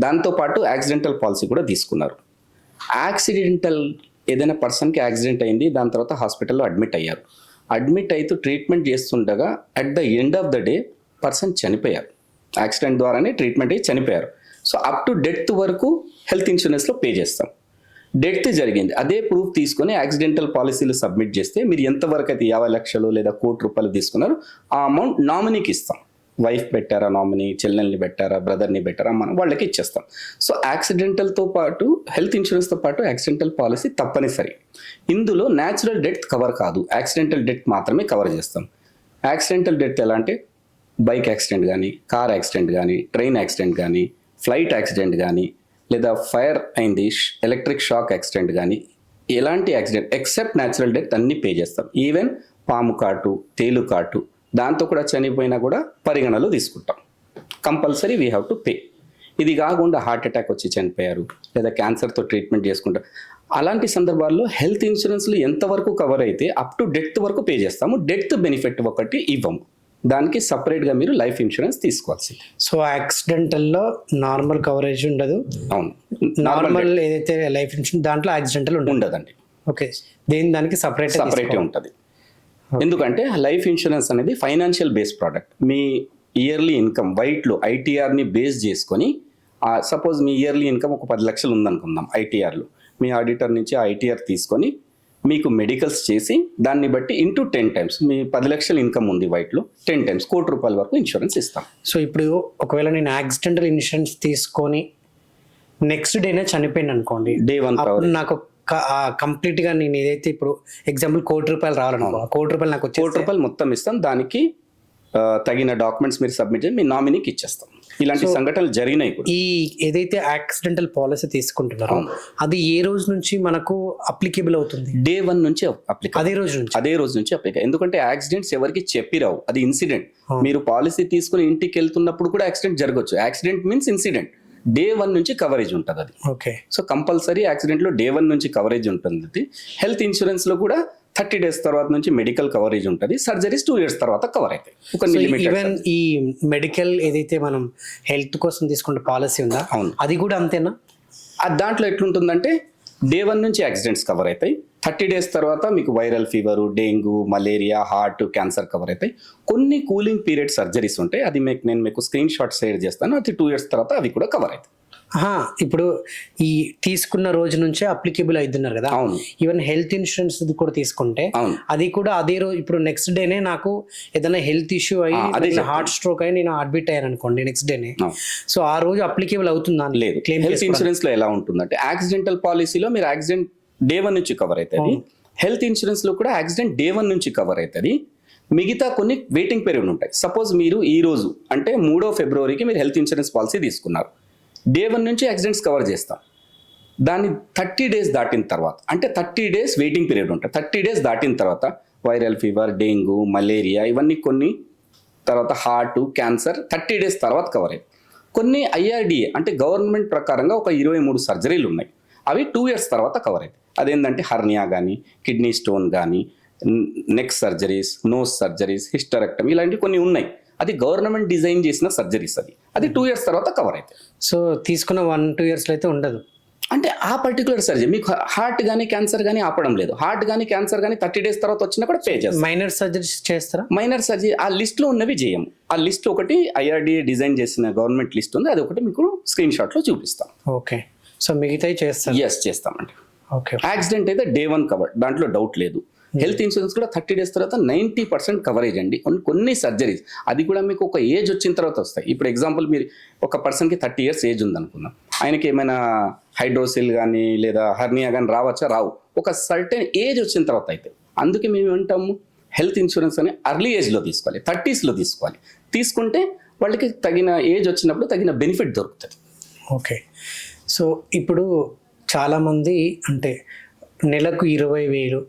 దాంతోపాటు యాక్సిడెంటల్ పాలసీ కూడా తీసుకున్నారు. యాక్సిడెంటల్ ఏదైనా పర్సన్కి యాక్సిడెంట్ అయింది, దాని తర్వాత హాస్పిటల్లో అడ్మిట్ అయ్యారు. అడ్మిట్ అయితే ట్రీట్మెంట్ చేస్తుండగా at the end of the day person చనిపోయారు, యాక్సిడెంట్ ద్వారానే ట్రీట్మెంట్ అయ్యి చనిపోయారు. సో అప్ టు డెత్ వరకు హెల్త్ ఇన్సూరెన్స్లో పే చేస్తాం. డెత్ జరిగింది, అదే ప్రూఫ్ తీసుకొని యాక్సిడెంటల్ పాలసీలు సబ్మిట్ చేస్తే మీరు ఎంతవరకు అయితే 50 లక్షలు లేదా ₹1,00,00,000 తీసుకున్నారు ఆ అమౌంట్ నామినీకి ఇస్తాం. వైఫ్ పెట్టారా నామినీ, చెల్లెల్ని పెట్టారా, బ్రదర్ని పెట్టారా, మనం వాళ్ళకి ఇచ్చేస్తాం. సో యాక్సిడెంటల్తో పాటు హెల్త్ ఇన్సూరెన్స్తో పాటు యాక్సిడెంటల్ పాలసీ తప్పనిసరి. ఇందులో న్యాచురల్ డెత్ కవర్ కాదు, యాక్సిడెంటల్ డెత్ మాత్రమే కవర్ చేస్తాం. యాక్సిడెంటల్ డెత్ ఎలా అంటే బైక్ యాక్సిడెంట్ కానీ, కార్ యాక్సిడెంట్ కానీ, ట్రైన్ యాక్సిడెంట్ కానీ, ఫ్లైట్ యాక్సిడెంట్ కానీ, లేదా ఫైర్ అయింది, ఎలక్ట్రిక్ షాక్ యాక్సిడెంట్ కానీ, ఎలాంటి యాక్సిడెంట్ ఎక్సెప్ట్ న్యాచురల్ డెత్ అన్నీ పే చేస్తాం. ఈవెన్ పాము కాటు, తేలు కాటు, దాంతో కూడా చనిపోయినా కూడా పరిగణలో తీసుకుంటాం. Compulsory we have to pay. ఇది కాకుండా హార్ట్ అటాక్ వచ్చి చనిపోయారు లేదా క్యాన్సర్తో ట్రీట్మెంట్ చేసుకుంటారు, అలాంటి సందర్భాల్లో హెల్త్ ఇన్సూరెన్స్లు ఎంతవరకు కవర్ అయితే అప్ టు డెత్ వరకు పే చేస్తాము. డెత్ బెనిఫిట్ ఒకటి ఇవ్వము, దానికి సపరేట్గా మీరు లైఫ్ ఇన్సూరెన్స్ తీసుకోవాల్సింది. సో యాక్సిడెంటల్లో నార్మల్ కవరేజ్ ఉండదు. అవును, నార్మల్ ఏదైతే లైఫ్ ఇన్సూరెన్స్ దాంట్లో యాక్సిడెంటల్ ఉండదండి. ఓకే, దానికి సపరేటే ఉంటుంది. ఎందుకంటే లైఫ్ ఇన్సూరెన్స్ అనేది ఫైనాన్షియల్ బేస్ ప్రోడక్ట్. మీ ఇయర్లీ ఇన్కమ్ వైట్లో ఐటీఆర్ని బేస్ చేసుకొని, సపోజ్ మీ ఇయర్లీ ఇన్కమ్ ఒక 10 లక్షలు ఉందనుకుందాం ఐటీఆర్లో, మీ ఆడిటర్ నుంచి ఆ ఐటీఆర్ తీసుకొని మీకు మెడికల్స్ చేసి దాన్ని బట్టి ఇంటూ 10 times మీ 10 లక్షల ఇన్కమ్ ఉంది వైట్లో 10 times ₹1,00,00,000 వరకు ఇన్సూరెన్స్ ఇస్తాం. సో ఇప్పుడు ఒకవేళ నేను యాక్సిడెంటల్ ఇన్సూరెన్స్ తీసుకొని నెక్స్ట్ డేనే చనిపోయింది అనుకోండి, Day 1 అప్పుడు నాకు కంప్లీట్గా నేను ఏదైతే ఇప్పుడు ఎగ్జాంపుల్ ₹1,00,00,000 రావాలనుకో, ₹1,00,00,000 నాకు ₹1,00,00,000 మొత్తం ఇస్తాం. దానికి తగిన డాక్యుమెంట్స్ మీరు సబ్మిట్ చేసి మీ నామినీకి ఇచ్చేస్తాం. ఇలాంటి సంఘటనలు జరిగినాయి. ఈ ఏదైతే యాక్సిడెంటల్ పాలసీ తీసుకుంటున్నారో అది ఏ రోజు నుంచి మనకు అప్లికేబుల్ అవుతుంది? Day 1 నుంచి అప్లికేబుల్. అదే రోజు నుంచి అప్లికేబుల్. ఎందుకంటే యాక్సిడెంట్స్ ఎవరికి చెప్పిరావు, అది ఇన్సిడెంట్. మీరు పాలసీ తీసుకుని ఇంటికి వెళ్తున్నప్పుడు కూడా యాక్సిడెంట్ జరగచ్చు. Accident means incident. Day 1 నుంచి కవరేజ్ ఉంటుంది అది. ఓకే, సో కంపల్సరీ యాక్సిడెంట్లో Day 1 నుంచి కవరేజ్ ఉంటుంది. హెల్త్ ఇన్సూరెన్స్ లో కూడా 30 days తర్వాత నుంచి మెడికల్ కవరేజ్ ఉంటుంది. సర్జరీస్ 2 years తర్వాత కవర్ అవుతాయి. ఈవెన్ ఈ మెడికల్ ఏదైతే మనం హెల్త్ కోసం తీసుకునే పాలసీ ఉందా, అవును, అది కూడా అంతేనా? దాంట్లో ఎట్లుంటుందంటే Day 1 నుంచి యాక్సిడెంట్స్ కవర్ అవుతాయి. 30 days తర్వాత మీకు viral fever, dengue, malaria, heart, cancer cover అవుతాయి. కొన్ని కూలింగ్ పీరియడ్ సర్జరీస్ ఉంటాయి, అది నేను మీకు స్క్రీన్ షాట్ షేర్ చేస్తాను. అది 2 years తర్వాత అవి కూడా కవర్ అవుతాయి. ఇప్పుడు ఈ తీసుకున్న రోజు నుంచే అప్లికేబుల్ అవుతున్నారు కదా. అవును, ఈవెన్ హెల్త్ ఇన్సూరెన్స్ కూడా తీసుకుంటే అది కూడా అదే రోజు, ఇప్పుడు నెక్స్ట్ డేనే నాకు ఏదైనా హెల్త్ ఇష్యూ అయ్యి హార్ట్ స్ట్రోక్ అయ్యి నేను అడ్మిట్ అయ్యాను అనుకోండి నెక్స్ట్ డేనే, సో ఆ రోజు అప్లికేబుల్ అవుతుందా? లేదు. హెల్త్ ఇన్సూరెన్స్ లో ఎలా ఉంటుందంటే యాక్సిడెంటల్ పాలసీలో మీరు యాక్సిడెంట్ Day 1 నుంచి కవర్ అవుతుంది. హెల్త్ ఇన్సూరెన్స్ లో కూడా యాక్సిడెంట్ Day 1 నుంచి కవర్ అవుతుంది. మిగతా కొన్ని వెయిటింగ్ పీరియడ్ ఉంటాయి. సపోజ్ మీరు ఈ రోజు అంటే 3వ ఫిబ్రవరికి మీరు హెల్త్ ఇన్సూరెన్స్ పాలసీ తీసుకున్నారు. Day 1 నుంచి యాక్సిడెంట్స్ కవర్ చేస్తాం. దాన్ని 30 days దాటిన తర్వాత, అంటే 30 days వెయిటింగ్ పీరియడ్ ఉంటుంది. 30 days దాటిన తర్వాత వైరల్ ఫీవర్, డెంగ్యూ, మలేరియా ఇవన్నీ కొన్ని, తర్వాత హార్ట్, క్యాన్సర్ 30 days తర్వాత కవర్ అయ్యాయి. కొన్ని IRDA అంటే గవర్నమెంట్ ప్రకారంగా ఒక 23 సర్జరీలు ఉన్నాయి, అవి 2 years తర్వాత కవర్ అయ్యాయి. అదేంటంటే హర్నియా కానీ, కిడ్నీ స్టోన్ కానీ, neck surgeries, nose surgeries, hysterectomy ఇలాంటివి కొన్ని ఉన్నాయి. అది గవర్నమెంట్ డిజైన్ చేసిన సర్జరీస్. అది 2 years తర్వాత కవర్ అవుతాయి. సో తీసుకున్న 1-2 years అయితే ఉండదు. అంటే ఆ పర్టికులర్ సర్జరీ మీకు హార్ట్ కానీ క్యాన్సర్ కానీ ఆపడం లేదు. హార్ట్ కానీ క్యాన్సర్ కానీ 30 days తర్వాత వచ్చినా కూడా పే చేస్తాం. మైనర్ సర్జరీస్ చేస్తారా? మైనర్ సర్జరీ ఆ లిస్ట్లో ఉన్నవి చేయము. ఆ లిస్ట్ ఒకటి IRDA డిజైన్ చేసిన గవర్నమెంట్ లిస్ట్ ఉంది, అది ఒకటి మీకు స్క్రీన్ షాట్లో చూపిస్తాం. ఓకే, సో మిగతాయి చేస్తాం? ఎస్, చేస్తామండి. ఓకే, యాక్సిడెంట్ అయితే Day 1 కవర్, దాంట్లో డౌట్ లేదు. హెల్త్ ఇన్సూరెన్స్ కూడా 30 days తర్వాత 90% కవరేజ్ అండి. కొన్ని సర్జరీస్ అది కూడా మీకు ఒక ఏజ్ వచ్చిన తర్వాత వస్తాయి. ఇప్పుడు ఎగ్జాంపుల్ మీరు ఒక పర్సన్కి 30 years ఏజ్ ఉందనుకుందాం, ఆయనకి ఏమైనా హైడ్రోసిల్ కానీ లేదా హర్నియా కానీ రావచ్చా? రావు. ఒక సర్టెన్ ఏజ్ వచ్చిన తర్వాత అయితే. అందుకే మేము ఏమంటాము, హెల్త్ ఇన్సూరెన్స్ అని అర్లీ ఏజ్లో తీసుకోవాలి, 30sలో తీసుకోవాలి. తీసుకుంటే వాళ్ళకి తగిన ఏజ్ వచ్చినప్పుడు తగిన బెనిఫిట్ దొరుకుతుంది. ఓకే. సో ఇప్పుడు చాలామంది అంటే నెలకు 20,000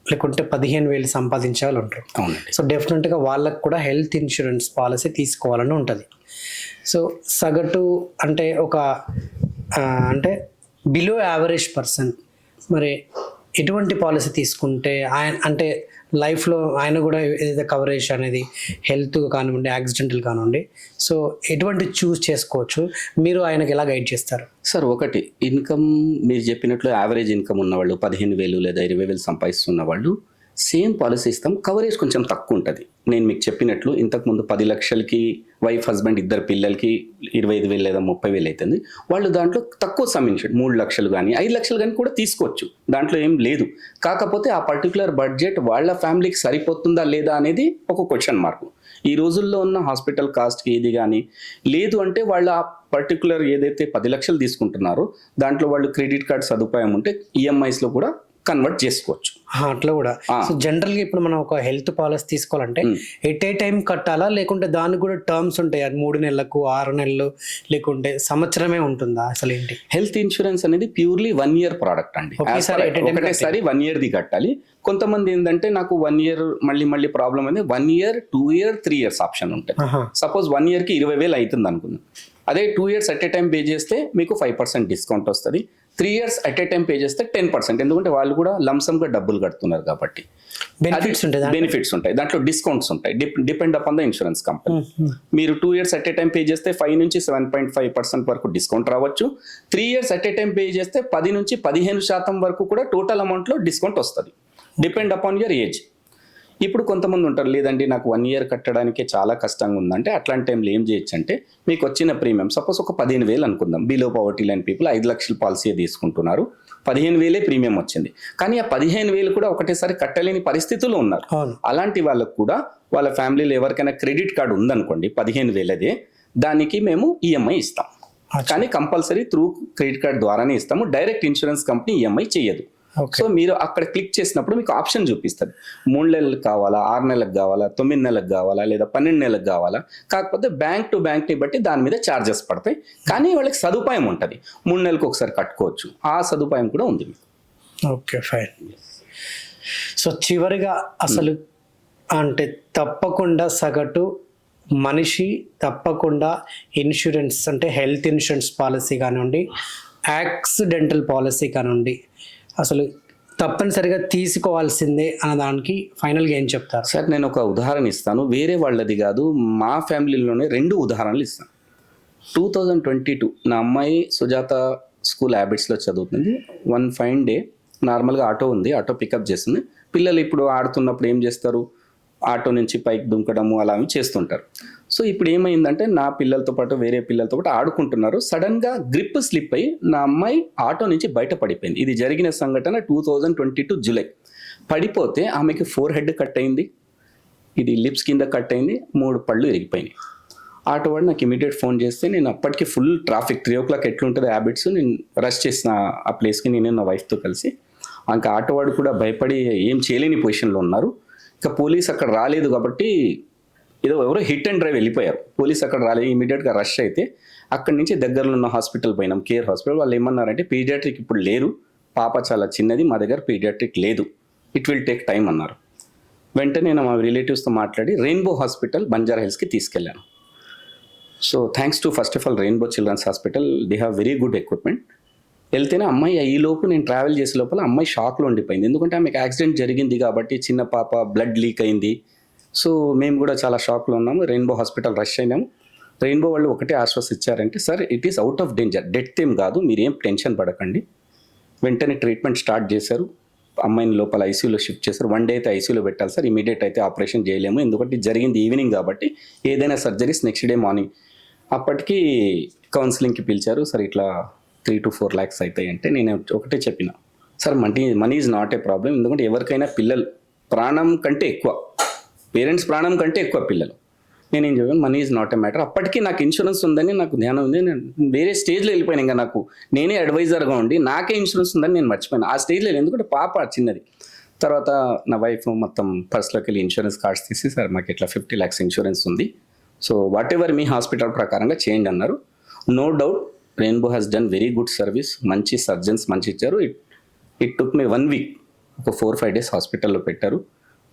లేకుంటే 15,000 సంపాదించే వాళ్ళు ఉంటారు. అవునండి. సో డెఫినెట్గా వాళ్ళకు కూడా హెల్త్ ఇన్సూరెన్స్ పాలసీ తీసుకోవాలని ఉంటుంది. సో సగటు అంటే ఒక అంటే బిలో యావరేజ్ పర్సన్ మరి ఎటువంటి పాలసీ తీసుకుంటే ఆయన అంటే లైఫ్లో ఆయన కూడా ఏదైతే కవరేజ్ అనేది హెల్త్ కానివ్వండి, యాక్సిడెంటల్ కానివ్వండి, సో ఎటువంటి చూస్ చేసుకోవచ్చు, మీరు ఆయనకు ఎలా గైడ్ చేస్తారు? సార్, ఒకటి ఇన్కమ్ మీరు చెప్పినట్లు యావరేజ్ ఇన్కమ్ ఉన్నవాళ్ళు 15,000 లేదా 20,000 సంపాదిస్తున్న వాళ్ళు సేమ్ పాలసీ ఇస్తాం. కవరేజ్ కొంచెం తక్కువ ఉంటుంది. నేను మీకు చెప్పినట్లు ఇంతకుముందు 10 లక్షలకి వైఫ్ హస్బెండ్ ఇద్దరు పిల్లలకి 25,000 లేదా 30,000 అవుతుంది. వాళ్ళు దాంట్లో తక్కువ సమ్ ఇన్సూరెన్స్ 3 లక్షలు కానీ 5 లక్షలు కానీ కూడా తీసుకోవచ్చు. దాంట్లో ఏం లేదు. కాకపోతే ఆ పర్టికులర్ బడ్జెట్ వాళ్ళ ఫ్యామిలీకి సరిపోతుందా లేదా అనేది ఒక క్వశ్చన్ మార్క్. ఈ రోజుల్లో ఉన్న హాస్పిటల్ కాస్ట్కి ఏది కానీ లేదు అంటే వాళ్ళు ఆ పర్టికులర్ ఏదైతే 10 లక్షలు తీసుకుంటున్నారో దాంట్లో వాళ్ళు క్రెడిట్ కార్డ్ సదుపాయం ఉంటే ఈఎంఐస్లో కూడా కన్వర్ట్ చేసుకోవచ్చు. అట్లా కూడా. సో జనరల్గా ఇప్పుడు మనం ఒక హెల్త్ పాలసీ తీసుకోవాలంటే ఎట్ ఏ టైం కట్టాలా, లేకుంటే దానికి కూడా టర్మ్స్ ఉంటాయి? 3 నెలలకు, 6 నెలలు, లేకుంటే సంవత్సరమే ఉంటుందా? అసలు ఏంటి హెల్త్ ఇన్సూరెన్స్ అనేది? ప్యూర్లీ 1 year ప్రోడక్ట్ అండి. ఒకటేసారి 1 year కట్టాలి. కొంతమంది ఏంటంటే నాకు 1 year మళ్ళీ ప్రాబ్లం అనేది 1 year, 2 year, 3 years ఆప్షన్ ఉంటుంది. సపోజ్ 1 yearకి 20,000 అవుతుంది అనుకుందాం. అదే 2 years at a time pay చేస్తే మీకు 5% డిస్కౌంట్ వస్తుంది. 3 years at a time pay చేస్తే 10%. ఎందుకంటే వాళ్ళు కూడా లంసమ్గా డబ్బులు కడుతున్నారు కాబట్టి బెనిఫిట్స్ ఉంటాయి. దాంట్లో డిస్కౌంట్స్ ఉంటాయి. Depend upon the insurance company. మీరు 2 years at a time pay చేస్తే 5 నుంచి 7.5% వరకు డిస్కౌంట్ రావచ్చు. 3 years at a time pay చేస్తే 10 నుంచి 15% వరకు కూడా టోటల్ అమౌంట్లో డిస్కౌంట్ వస్తుంది. Depend upon your age. ఇప్పుడు కొంతమంది ఉంటారు, లేదండి నాకు 1 year కట్టడానికే చాలా కష్టంగా ఉందంటే అట్లాంటి టైంలో ఏం చేయొచ్చు అంటే మీకు వచ్చిన ప్రీమియం సపోజ్ ఒక 15,000 అనుకుందాం. బిలో పవర్టీ లైన్ పీపుల్ 5 లక్షల పాలసీ తీసుకుంటున్నారు. 15,000 ప్రీమియం వచ్చింది. కానీ ఆ 15,000 కూడా ఒకటేసారి కట్టలేని పరిస్థితుల్లో ఉన్నారు. అలాంటి వాళ్ళకు కూడా వాళ్ళ ఫ్యామిలీలో ఎవరికైనా క్రెడిట్ కార్డు ఉందనుకోండి 15,000దే, దానికి మేము ఈఎంఐ ఇస్తాం. కానీ కంపల్సరీ త్రూ క్రెడిట్ కార్డ్ ద్వారానే ఇస్తాము. డైరెక్ట్ ఇన్సూరెన్స్ కంపెనీ ఈఎంఐ చేయదు. సో మీరు అక్కడ క్లిక్ చేసినప్పుడు మీకు ఆప్షన్ చూపిస్తుంది. 3 నెలలకు కావాలా, 6 నెలలకు కావాలా, 9 నెలలకు కావాలా, లేదా 12 నెలలకు కావాలా. కాకపోతే బ్యాంక్ టు బ్యాంక్ని బట్టి దాని మీద ఛార్జెస్ పడతాయి. కానీ వాళ్ళకి సదుపాయం ఉంటుంది. 3 నెలలకు ఒకసారి కట్టుకోవచ్చు. ఆ సదుపాయం కూడా ఉంది. Okay, fine. సో చివరిగా అసలు అంటే తప్పకుండా సగటు మనిషి తప్పకుండా ఇన్సూరెన్స్ అంటే హెల్త్ ఇన్సూరెన్స్ పాలసీ కానివ్వండి, యాక్సిడెంటల్ పాలసీ కానివ్వండి, అసలు తప్పనిసరిగా తీసుకోవాల్సిందే అన్న దానికి ఫైనల్గా ఏం చెప్తారు? సార్, నేను ఒక ఉదాహరణ ఇస్తాను. వేరే వాళ్ళది కాదు, మా ఫ్యామిలీలోనే 2 ఉదాహరణలు ఇస్తాను. 2022 నా అమ్మాయి సుజాత స్కూల్ హ్యాబిట్స్లో చదువుతుంది. వన్ ఫైన్ డే నార్మల్గా ఆటో ఉంది, ఆటో పికప్ చేస్తుంది. పిల్లలు ఇప్పుడు ఆడుతున్నప్పుడు ఏం చేస్తారు, ఆటో నుంచి పైకి దుంకడము అలా చేస్తుంటారు. సో ఇప్పుడు ఏమైందంటే నా పిల్లలతో పాటు వేరే పిల్లలతో పాటు ఆడుకుంటున్నారు. సడన్గా గ్రిప్ స్లిప్ అయ్యి నా అమ్మాయి ఆటో నుంచి బయట పడిపోయింది. ఇది జరిగిన సంఘటన 2022 జూలై. పడిపోతే ఆమెకి 4 head కట్ అయింది, ఇది లిప్స్ కింద కట్ అయింది, 3 పళ్ళు ఇరిగిపోయినాయి. ఆటో వాడు నాకు ఇమీడియట్ ఫోన్ చేస్తే నేను అప్పటికి ఫుల్ ట్రాఫిక్ 3 o'clock ఎట్లుంటుంది హ్యాబిట్స్, నేను రష్ చేసిన ఆ ప్లేస్కి నేను నా వైఫ్తో కలిసి. ఇంకా ఆటో వాడు కూడా భయపడి ఏం చేయలేని పొజిషన్లో ఉన్నారు. ఇంకా పోలీస్ అక్కడ రాలేదు కాబట్టి ఎవరో హిట్ అండ్ డ్రైవ్ వెళ్ళిపోయారు. పోలీస్ అక్కడ రాలేదు. ఇమీడియట్గా రష్ అయితే అక్కడి నుంచి దగ్గరలో ఉన్న హాస్పిటల్ పోయినాం, కేర్ హాస్పిటల్. వాళ్ళు ఏమన్నారంటే పీడియాట్రిక్ ఇప్పుడు లేరు, పాప చాలా చిన్నది, మా దగ్గర పీడియాట్రిక్ లేదు, ఇట్ విల్ టేక్ టైం అన్నారు. వెంటనే నేను మా రిలేటివ్స్తో మాట్లాడి రెయిన్బో హాస్పిటల్ బంజారా హిల్స్కి తీసుకెళ్ళాను. So thanks to first of all Rainbow children's hospital, they have very good equipment. వెళ్తేనే అమ్మాయి ఈ లోపు నేను ట్రావెల్ చేసే లోపల అమ్మాయి షాక్లో ఉండిపోయింది. ఎందుకంటే ఆమెకు యాక్సిడెంట్ జరిగింది కాబట్టి చిన్న పాప, బ్లడ్ లీక్ అయింది. సో మేము కూడా చాలా షాక్లో ఉన్నాము. రెయిన్బో హాస్పిటల్ రష్ అయినాము. రెయిన్బో వాళ్ళు ఒకటే ఆశ్వాసం ఇచ్చారంటే, sir it is out of danger, death ఏం కాదు, మీరేం టెన్షన్ పడకండి. వెంటనే ట్రీట్మెంట్ స్టార్ట్ చేశారు. అమ్మాయిని లోపల ఐసీయూలో షిఫ్ట్ చేశారు. 1 day అయితే ఐసీయూలో పెట్టాలి సార్, ఇమీడియట్ అయితే ఆపరేషన్ చేయలేము, ఎందుకంటే జరిగింది ఈవినింగ్ కాబట్టి ఏదైనా సర్జరీస్ నెక్స్ట్ డే మార్నింగ్. అప్పటికి కౌన్సిలింగ్కి పిలిచారు. సార్ ఇట్లా 3 to 4 lakhs అవుతాయి అంటే నేను ఒకటే చెప్పిన, sir money is not a problem. ఎందుకంటే ఎవరికైనా పిల్లలు ప్రాణం కంటే ఎక్కువ, పేరెంట్స్ ప్రాణం కంటే ఎక్కువ పిల్లలు. నేనేం చెప్పాను, money is not a matter. అప్పటికీ నాకు ఇన్సూరెన్స్ ఉందని నాకు ధ్యానం ఉంది. నేను వేరే స్టేజ్లో వెళ్ళిపోయాను. ఇంకా నాకు నేనే అడ్వైజర్గా ఉండి నాకే ఇన్సూరెన్స్ ఉందని నేను మర్చిపోయాను. ఆ స్టేజ్లో ఎందుకంటే పాప చిన్నది. తర్వాత నా వైఫ్ మొత్తం పర్స్లోకి వెళ్ళి ఇన్సూరెన్స్ కార్డ్స్ తీసి, సార్ మాకు ఇట్లా 50 lakhs ఇన్సూరెన్స్ ఉంది, సో వాట్ ఎవర్ మీ హాస్పిటల్ ప్రకారంగా చేయండి అన్నారు. No doubt Rainbow has done very good service. మంచి సర్జన్స్ మంచి ఇచ్చారు. ఇట్ టుక్ మీ 1 week, ఒక 4-5 days హాస్పిటల్లో పెట్టారు.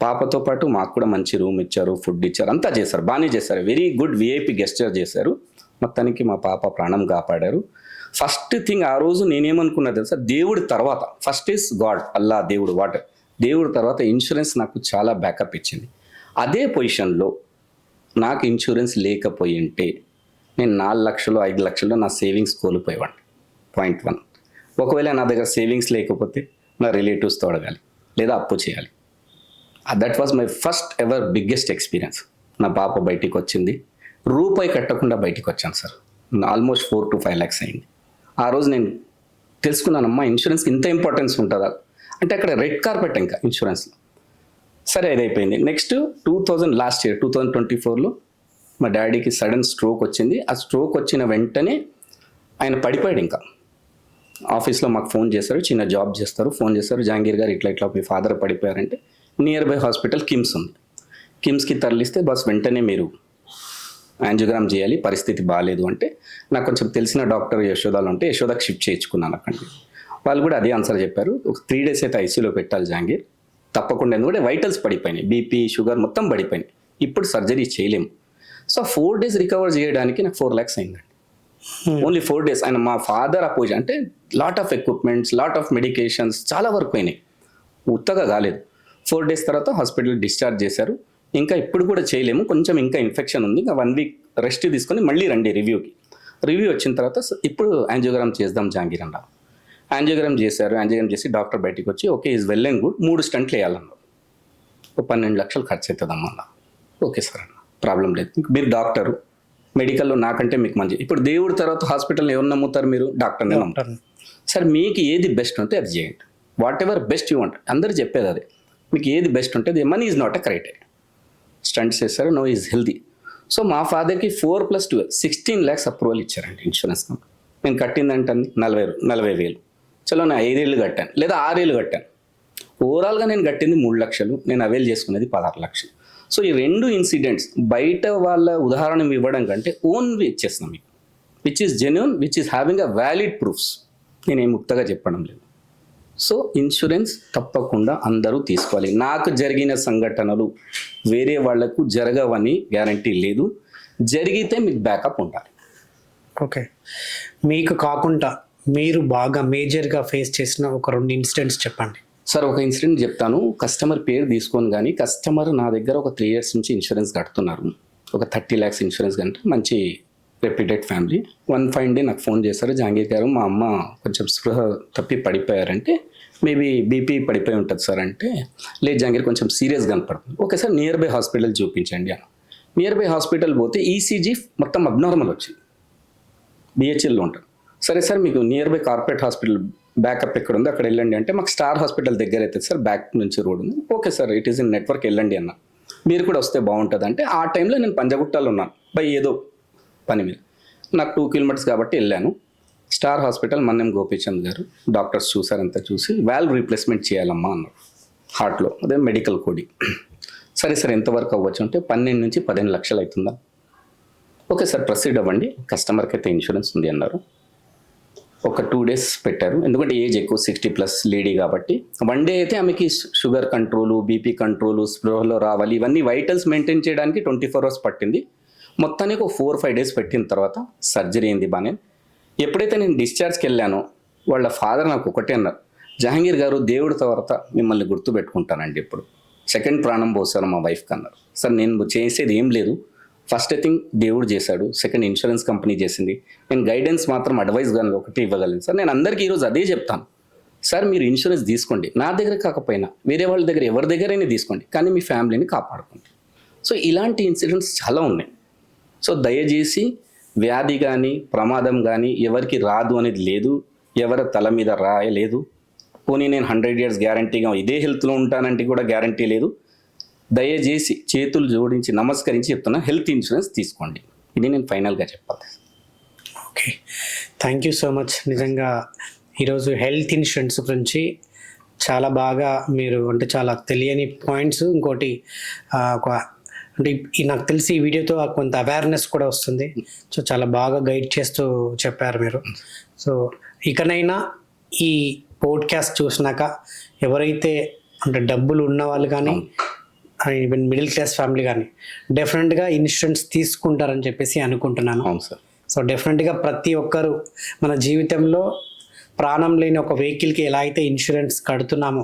పాపతో పాటు మాకు కూడా మంచి రూమ్ ఇచ్చారు, ఫుడ్ ఇచ్చారు, అంతా చేశారు, బాగానే చేశారు. వెరీ గుడ్ విఐపి గెస్చర్ చేశారు. మొత్తానికి మా పాప ప్రాణం కాపాడారు. ఫస్ట్ థింగ్ ఆ రోజు నేనేమనుకున్నా తెలుసా, దేవుడి తర్వాత ఫస్ట్ ఈస్ గాడ్, అల్లా, దేవుడు, వాటర్, దేవుడి తర్వాత ఇన్సూరెన్స్ నాకు చాలా బ్యాకప్ ఇచ్చింది. అదే పొజిషన్లో నాకు ఇన్సూరెన్స్ లేకపోయి ఉంటే నేను 4 లక్షలు 5 లక్షలు నా సేవింగ్స్ కోల్పోయేవాడిని. పాయింట్ 1. ఒకవేళ నా దగ్గర సేవింగ్స్ లేకపోతే నా రిలేటివ్స్తో అడగాలి లేదా అప్పు చేయాలి. That was my first ever biggest experience. నా పాప బయటికి వచ్చింది, రూపాయి కట్టకుండా బయటికి వచ్చాను సార్. ఆల్మోస్ట్ 4 to 5 lakhs అయింది. ఆ రోజు నేను తెలుసుకున్నానమ్మా ఇన్సూరెన్స్కి ఇంత ఇంపార్టెన్స్ ఉంటుందా అంటే. అక్కడ రెడ్ కార్పెట్ ఇంకా ఇన్సూరెన్స్లో. సరే అది అయిపోయింది. నెక్స్ట్ లాస్ట్ ఇయర్ 2024లో మా డాడీకి సడన్ స్ట్రోక్ వచ్చింది. ఆ స్ట్రోక్ వచ్చిన వెంటనే ఆయన పడిపోయాడు. ఇంకా ఆఫీస్లో మాకు ఫోన్ చేశారు, చిన్న జాబ్ చేస్తారు, ఫోన్ చేస్తారు, జహాంగీర్ గారు ఇట్లా ఇట్లా మీ ఫాదర్ పడిపోయారంటే నియర్ బై హాస్పిటల్ కిమ్స్ ఉంది, కిమ్స్కి తరలిస్తే బస్ వెంటనే మీరు యాంజియోగ్రామ్ చేయాలి, పరిస్థితి బాగాలేదు అంటే. నాకు కొంచెం తెలిసిన డాక్టర్ యశోదాలు ఉంటే యశోదాకి షిఫ్ట్ చేయించుకున్నాను అక్కడికి. వాళ్ళు కూడా అదే ఆన్సర్ చెప్పారు, ఒక 3 days అయితే ఐసీయూలో పెట్టాలి జహాంగీర్ తప్పకుండా, ఎందుకంటే వైటల్స్ పడిపోయినాయి, బీపీ షుగర్ మొత్తం పడిపోయినాయి, ఇప్పుడు సర్జరీ చేయలేము. సో 4 days రికవర్ చేయడానికి నాకు 4 lakhs అయిందండి. Only 4 days. ఆయన మా ఫాదర్ అపోజ్ అంటే lot of equipments, lot of medications చాలా వరకు అయినాయి, ఉత్తగా కాలేదు. 4 days తర్వాత హాస్పిటల్ డిశ్చార్జ్ చేశారు. ఇంకా ఇప్పుడు కూడా చేయలేము, కొంచెం ఇంకా ఇన్ఫెక్షన్ ఉంది, ఇంకా 1 week రెస్ట్ తీసుకొని మళ్ళీ రండి రివ్యూకి. రివ్యూ వచ్చిన తర్వాత ఇప్పుడు యాంజియోగ్రామ్ చేద్దాం జహాంగీర్ అన్నారు. యాంజియోగ్రామ్ చేశారు. యాంజియోగ్రామ్ చేసి డాక్టర్ బయటికి వచ్చి okay is well and good, 3 స్టంట్లు వేయాలన్నారు. 12 లక్షలు ఖర్చు అవుతుందమ్మా అన్న. ఓకే సార్ అన్న, ప్రాబ్లం లేదు, మీరు డాక్టరు, మెడికల్లో నాకంటే మీకు మంచి. ఇప్పుడు దేవుడి తర్వాత హాస్పిటల్ని ఎవరు నమ్ముతారు మీరు? డాక్టర్ని నమ్ముతారు. సార్ మీకు ఏది బెస్ట్ ఉంటే అది చేయండి, whatever best you want, అందరు చెప్పేది అదే, మీకు ఏది బెస్ట్ ఉంటుంది. Money is not a criteria. Stunts చేస్తారు, నో ఈజ్ హెల్దీ. సో మా ఫాదర్కి 4 + 12 16 lakhs అప్రూవల్ ఇచ్చారండి ఇన్సూరెన్స్ కంపెనీ. నేను కట్టిందంటే 40,000. చలో నేను 5 ఏళ్ళు కట్టాను లేదా 6 ఏళ్ళు కట్టాను. ఓవరాల్గా నేను కట్టింది 3 లక్షలు, నేను అవైల్ చేసుకునేది 16 లక్షలు. సో ఈ 2 ఇన్సిడెంట్స్ బయట వాళ్ళ ఉదాహరణ ఇవ్వడం కంటే ఓన్వి ఇచ్చేస్తున్నాం మీకు, which is genuine, which is having a valid proofs. నేనేం ముక్తగా చెప్పడం లేదు. సో ఇన్సూరెన్స్ తప్పకుండా అందరూ తీసుకోవాలి. నాకు జరిగిన సంఘటనలు వేరే వాళ్లకు జరగవని గ్యారంటీ లేదు, జరిగితే మీకు బ్యాకప్ ఉండాలి. ఓకే, మీకు కాకుండా మీరు బాగా మేజర్గా ఫేస్ చేసిన ఒక 2 ఇన్సిడెంట్స్ చెప్పండి. సార్ ఒక ఇన్సిడెంట్ చెప్తాను. కస్టమర్ పేరు తీసుకొని కానీ కస్టమర్ నా దగ్గర ఒక 3 years నుంచి ఇన్సూరెన్స్ కడుతున్నారు. ఒక 30 lakhs ఇన్సూరెన్స్ కంటే మంచి రెప్యూటెడ్ ఫ్యామిలీ. 1 fine day నాకు ఫోన్ చేశారు, జహాంగీర్ గారు మా అమ్మ కొంచెం స్పృహ తప్పి పడిపోయారంటే, మేబీ బీపీ పడిపోయి ఉంటుంది సార్ అంటే, లేదు జహాంగీర్ కొంచెం సీరియస్గా కనపడుతుంది. Okay sir near by hospital చూపించండి అని. నియర్ బై హాస్పిటల్ పోతే ఈసీజీ మొత్తం అబ్నార్మల్ వచ్చింది, బిహెచ్ఎల్లో ఉంటారు. సరే సార్ మీకు near by corporate hospital backup ఎక్కడ ఉంది అక్కడ వెళ్ళండి అంటే, మాకు స్టార్ హాస్పిటల్ దగ్గర అవుతుంది సార్, బ్యాక్ నుంచి రోడ్ ఉంది. Okay sir it is in network, వెళ్ళండి అన్న, మీరు కూడా వస్తే బాగుంటుంది అంటే. ఆ టైంలో నేను పంజగుట్టలో ఉన్నాను బై ఏదో పని మీద, నాకు 2 kilometers కాబట్టి వెళ్ళాను. స్టార్ హాస్పిటల్ మన్నెం గోపీచంద్ గారు డాక్టర్స్ చూసారంతా చూసి వాల్వ్ రీప్లేస్మెంట్ చేయాలమ్మా అన్నారు హార్ట్లో, అదే మెడికల్ కోడింగ్. సరే సార్ ఎంతవరకు అవ్వచ్చు అంటే 12 నుంచి 15 లక్షలు అవుతుందా? ఓకే సార్ ప్రొసీడ్ అవ్వండి, కస్టమర్కి అయితే ఇన్సూరెన్స్ ఉంది అన్నారు. ఒక 2 days పెట్టారు, ఎందుకంటే ఏజ్ ఎక్కువ 60+ లేడీ కాబట్టి. 1 day అయితే ఆమెకి షుగర్ కంట్రోలు, బీపీ కంట్రోలు, స్పృహలో రావాలి, ఇవన్నీ వైటల్స్ మెయింటైన్ చేయడానికి 24 hours పట్టింది. మొత్తానికి ఒక 4-5 days పెట్టిన తర్వాత సర్జరీ అయింది బాగానే. ఎప్పుడైతే నేను డిశ్చార్జ్కి వెళ్ళానో వాళ్ళ ఫాదర్ నాకు ఒకటే అన్నారు, జహాంగీర్ గారు దేవుడి తర్వాత మిమ్మల్ని గుర్తుపెట్టుకుంటానండి, ఇప్పుడు సెకండ్ ప్రాణం పోసారు మా వైఫ్కి అన్నారు. సార్ నేను చేసేది ఏం లేదు, ఫస్ట్ ఐ థింక్ దేవుడు చేశాడు, సెకండ్ ఇన్సూరెన్స్ కంపెనీ చేసింది, నేను గైడెన్స్ మాత్రం అడ్వైస్ కానీ ఒకటి ఇవ్వగలను సార్. నేను అందరికీ ఈరోజు అదే చెప్తాను, సార్ మీరు ఇన్సూరెన్స్ తీసుకోండి, నా దగ్గర కాకపోయినా వేరే వాళ్ళ దగ్గర ఎవరి దగ్గరైనా తీసుకోండి, కానీ మీ ఫ్యామిలీని కాపాడుకోండి. సో ఇలాంటి ఇన్సిడెంట్స్ చాలా ఉన్నాయి. సో దయచేసి వ్యాధి కానీ ప్రమాదం కానీ ఎవరికి రాదు అనేది లేదు, ఎవరి తల మీద రాయలేదు. పోనీ నేను 100 years గ్యారంటీగా ఇదే హెల్త్లో ఉంటానంటే కూడా గ్యారంటీ లేదు. దయచేసి చేతులు జోడించి నమస్కరించి చెప్తున్నా, హెల్త్ ఇన్సూరెన్స్ తీసుకోండి. ఇది నేను ఫైనల్గా చెప్పాలి. Okay, thank you so much. నిజంగా ఈరోజు హెల్త్ ఇన్సూరెన్స్ గురించి చాలా బాగా మీరు అంటే చాలా తెలియని పాయింట్స్, ఇంకోటి ఒక అంటే నాకు తెలిసి ఈ వీడియోతో కొంత అవేర్నెస్ కూడా వస్తుంది. సో చాలా బాగా గైడ్ చేస్తూ చెప్పారు మీరు. సో ఇకనైనా ఈ పోడ్కాస్ట్ చూసినాక ఎవరైతే అంటే డబ్బులు ఉన్న వాళ్ళు కానీ ఈవెన్ మిడిల్ క్లాస్ ఫ్యామిలీ కానీ డెఫినెట్గా ఇన్సూరెన్స్ తీసుకుంటారని చెప్పేసి అనుకుంటున్నాను. అవును సార్. సో డెఫినెట్గా ప్రతి ఒక్కరు మన జీవితంలో ప్రాణం లేని ఒక వెహికల్కి ఎలా అయితే ఇన్సూరెన్స్ కడుతున్నామో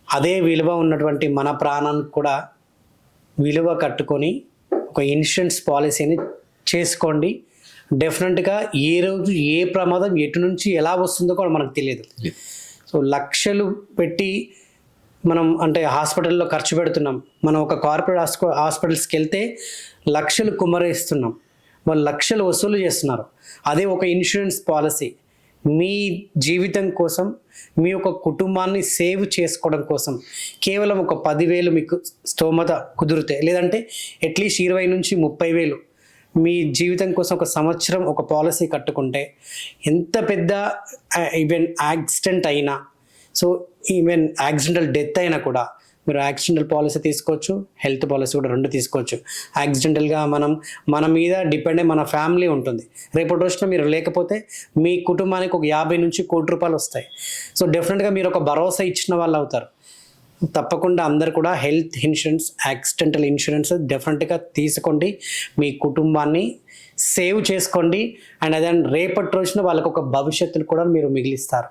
అదే విలువ ఉన్నటువంటి మన ప్రాణానికి కూడా విలువ కట్టుకొని ఒక ఇన్సూరెన్స్ పాలసీని చేసుకోండి. డెఫినెట్గా ఏ రోజు ఏ ప్రమాదం ఎటు నుంచి ఎలా వస్తుందో కూడా మనకు తెలియదు. సో లక్షలు పెట్టి మనం అంటే హాస్పిటల్లో ఖర్చు పెడుతున్నాం. మనం ఒక కార్పొరేట్ హాస్పిటల్స్కి వెళ్తే లక్షలు కుమ్మరేస్తున్నాం, వాళ్ళు లక్షలు వసూలు చేస్తున్నారు. అదే ఒక ఇన్సూరెన్స్ పాలసీ మీ జీవితం కోసం, మీ యొక్క కుటుంబాన్ని సేవ్ చేసుకోవడం కోసం కేవలం ఒక 10,000 మీకు స్తోమత కుదిరితే, లేదంటే అట్లీస్ట్ 20,000 నుంచి 30,000 మీ జీవితం కోసం ఒక సంవత్సరం ఒక పాలసీ కట్టుకుంటే ఎంత పెద్ద ఈవెన్ యాక్సిడెంట్ అయినా, సో ఈవెన్ యాక్సిడెంటల్ డెత్ అయినా కూడా మీరు యాక్సిడెంటల్ పాలసీ తీసుకోవచ్చు, హెల్త్ పాలసీ కూడా రెండు తీసుకోవచ్చు. యాక్సిడెంటల్గా మన మీద డిపెండ్ అయ్యి మన ఫ్యామిలీ ఉంటుంది. రేపటి రోజున మీరు లేకపోతే మీ కుటుంబానికి ఒక 50 నుంచి ₹1,00,00,000 వస్తాయి. సో డెఫినెట్గా మీరు ఒక భరోసా ఇచ్చిన వాళ్ళు అవుతారు. తప్పకుండా అందరు కూడా హెల్త్ ఇన్సూరెన్స్, యాక్సిడెంటల్ ఇన్సూరెన్స్ డెఫినెట్గా తీసుకోండి. మీ కుటుంబాన్ని సేవ్ చేసుకోండి. అండ్ అదే రేపటి రోజున వాళ్ళకు ఒక భవిష్యత్తును కూడా మీరు మిగిలిస్తారు.